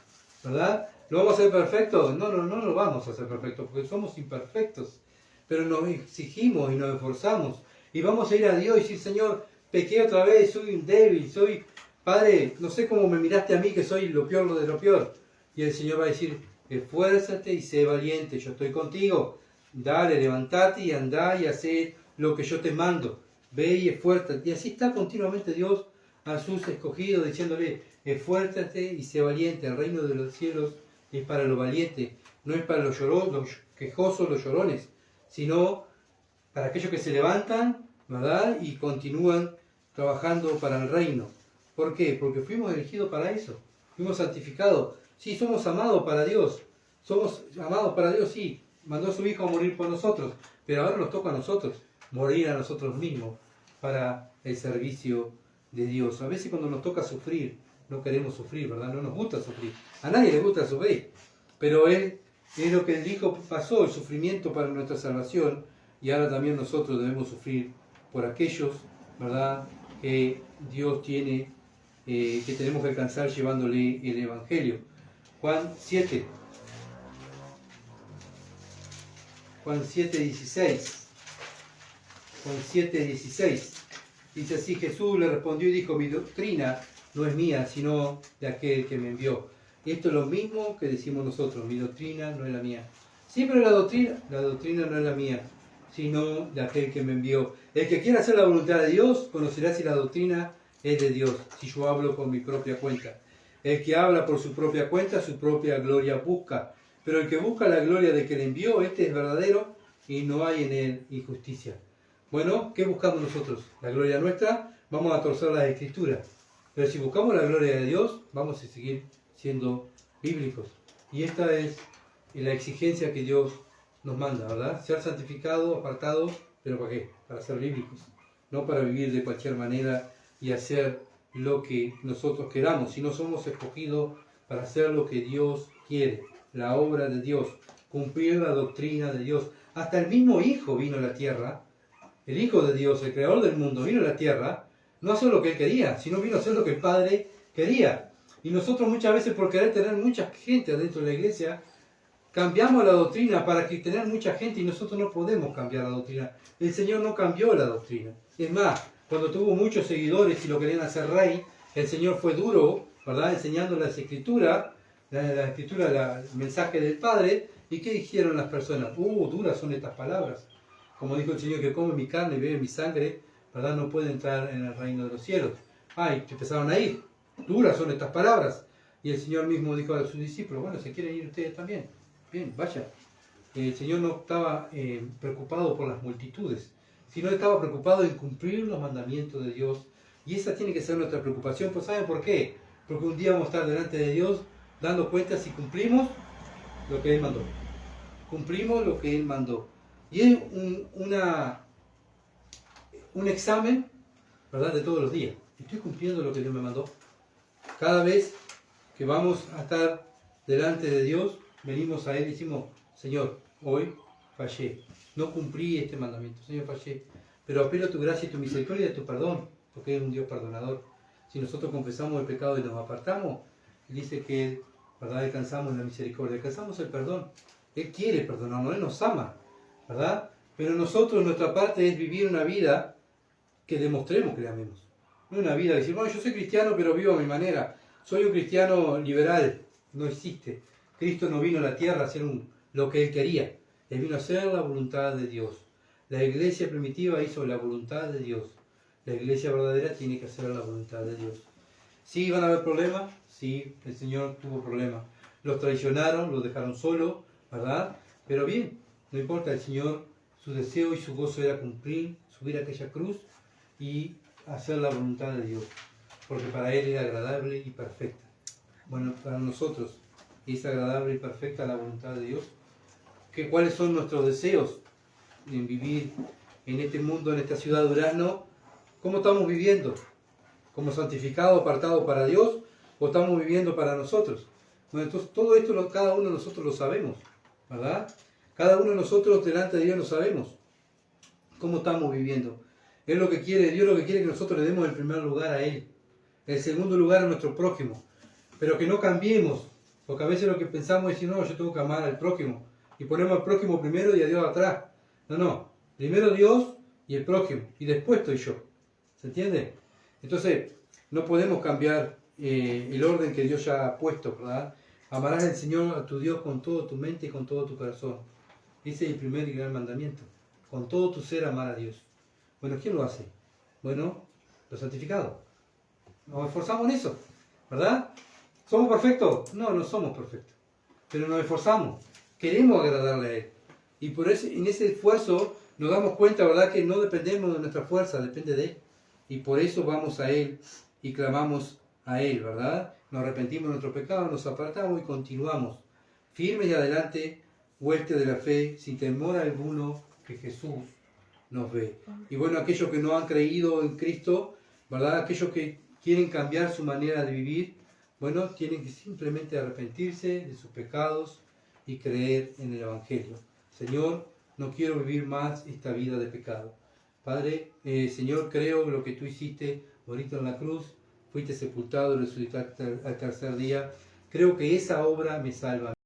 ¿verdad? ¿Lo vamos a hacer perfecto? No lo vamos a hacer perfecto, porque somos imperfectos. Pero nos exigimos y nos esforzamos. Y vamos a ir a Dios y decir, Señor, pequé otra vez, soy un débil, Padre, no sé cómo me miraste a mí, que soy lo peor de lo peor. Y el Señor va a decir, esfuérzate y sé valiente, yo estoy contigo. Dale, levantate y andá y hacé lo que yo te mando. Ve y esfuérzate. Y así está continuamente Dios a sus escogidos, diciéndole, esfuérzate y sé valiente. El reino de los cielos es para los valientes, no es para los quejosos, los llorones, sino para aquellos que se levantan, ¿verdad? Y continúan trabajando para el reino. ¿Por qué? Porque fuimos elegidos para eso, fuimos santificados. Sí, somos amados para Dios, sí, mandó a su Hijo a morir por nosotros, pero ahora nos toca a nosotros morir a nosotros mismos para el servicio de Dios. A veces cuando nos toca sufrir, no queremos sufrir, ¿verdad? No nos gusta sufrir. A nadie le gusta sufrir, pero es lo que el Hijo pasó, el sufrimiento para nuestra salvación, y ahora también nosotros debemos sufrir por aquellos, ¿verdad?, que Dios tiene, que tenemos que alcanzar llevándole el Evangelio. Juan 7, 16. Juan 7, 16. Dice así, Jesús le respondió y dijo, mi doctrina no es mía, sino de aquel que me envió. Y esto es lo mismo que decimos nosotros, mi doctrina no es la mía. Sí, pero la doctrina no es la mía, sino de aquel que me envió. El que quiera hacer la voluntad de Dios, conocerá si la doctrina es de Dios, si yo hablo por mi propia cuenta. El que habla por su propia cuenta, su propia gloria busca. Pero el que busca la gloria de que le envió, este es verdadero y no hay en él injusticia. Bueno, ¿qué buscamos nosotros? ¿La gloria nuestra? Vamos a torcer las Escrituras. Pero si buscamos la gloria de Dios, vamos a seguir siendo bíblicos. Y esta es la exigencia que Dios nos manda, ¿verdad? Ser santificados, apartados, ¿pero para qué? Para ser bíblicos. No para vivir de cualquier manera y hacer lo que nosotros queramos, sino somos escogidos para hacer lo que Dios quiere, la obra de Dios, cumplir la doctrina de Dios. Hasta el mismo Hijo vino a la tierra, el Hijo de Dios, el Creador del mundo, vino a la tierra, no a hacer lo que Él quería, sino vino a hacer lo que el Padre quería. Y nosotros muchas veces, por querer tener mucha gente adentro de la iglesia, cambiamos la doctrina para que tener mucha gente, y nosotros no podemos cambiar la doctrina. El Señor no cambió la doctrina. Es más, cuando tuvo muchos seguidores y lo querían hacer rey, el Señor fue duro, ¿verdad?, enseñando las Escrituras, el mensaje del Padre. ¿Y qué dijeron las personas? Duras son estas palabras. Como dijo el Señor, que come mi carne y bebe mi sangre, ¿verdad? No puede entrar en el reino de los cielos. Ay, te empezaron a ir. Duras son estas palabras. Y el Señor mismo dijo a sus discípulos, bueno, ¿se quieren ir ustedes también? Bien, vaya. El Señor no estaba preocupado por las multitudes, sino estaba preocupado en cumplir los mandamientos de Dios. Y esa tiene que ser nuestra preocupación. Pues ¿saben por qué? Porque un día vamos a estar delante de Dios dando cuenta si cumplimos lo que Él mandó. Cumplimos lo que Él mandó. Y es un examen, ¿verdad?, de todos los días. ¿Estoy cumpliendo lo que Dios me mandó? Cada vez que vamos a estar delante de Dios, venimos a Él y decimos, Señor, hoy fallé, no cumplí este mandamiento, Señor, fallé, pero apelo a tu gracia y tu misericordia y a tu perdón, porque eres un Dios perdonador. Si nosotros confesamos el pecado y nos apartamos, Él dice que, ¿verdad?, alcanzamos la misericordia, alcanzamos el perdón. Él quiere perdonarnos, Él nos ama, ¿verdad? Pero nosotros, nuestra parte es vivir una vida que demostremos que le amemos. No una vida de decir, bueno, yo soy cristiano, pero vivo a mi manera. Soy un cristiano liberal. No existe. Cristo no vino a la tierra a hacer lo que Él quería. Él vino a hacer la voluntad de Dios. La iglesia primitiva hizo la voluntad de Dios. La iglesia verdadera tiene que hacer la voluntad de Dios. ¿Sí van a haber problemas? Sí, el Señor tuvo problemas. Los traicionaron, los dejaron solos, ¿verdad? Pero bien, no importa, el Señor, su deseo y su gozo era cumplir, subir a aquella cruz y hacer la voluntad de Dios, porque para Él era agradable y perfecta. Bueno, para nosotros es agradable y perfecta la voluntad de Dios. ¿Cuáles son nuestros deseos en vivir en este mundo, en esta ciudad de Durazno? ¿Cómo estamos viviendo? ¿Como santificados, apartados para Dios? ¿O estamos viviendo para nosotros? Bueno, entonces todo esto cada uno de nosotros lo sabemos, ¿verdad? Cada uno de nosotros delante de Dios lo sabemos. ¿Cómo estamos viviendo? Él lo que quiere, Dios lo que quiere es que nosotros le demos el primer lugar a Él. El segundo lugar a nuestro prójimo. Pero que no cambiemos. Porque a veces lo que pensamos es decir, no, yo tengo que amar al prójimo. Y ponemos al prójimo primero y a Dios atrás. No. Primero Dios y el prójimo. Y después estoy yo. ¿Se entiende? Entonces, no podemos cambiar el orden que Dios ya ha puesto, ¿verdad? Amarás al Señor, a tu Dios, con toda tu mente y con todo tu corazón. Ese es el primer y gran mandamiento. Con todo tu ser amar a Dios. Bueno, ¿quién lo hace? Bueno, los santificados. Nos esforzamos en eso, ¿verdad? ¿Somos perfectos? No, no somos perfectos. Pero nos esforzamos. Queremos agradarle a Él. Y por eso, en ese esfuerzo nos damos cuenta, ¿verdad?, que no dependemos de nuestra fuerza, depende de Él. Y por eso vamos a Él y clamamos a Él, ¿verdad? Nos arrepentimos de nuestro pecado, nos apartamos y continuamos firmes y adelante, hueste de la fe, sin temor alguno que Jesús nos ve. Y bueno, aquellos que no han creído en Cristo, ¿verdad?, aquellos que quieren cambiar su manera de vivir, bueno, tienen que simplemente arrepentirse de sus pecados y creer en el Evangelio. Señor, no quiero vivir más esta vida de pecado. Padre, Señor, creo en lo que tú hiciste ahorita en la cruz, fuiste sepultado y resucitaste al tercer día. Creo que esa obra me salva.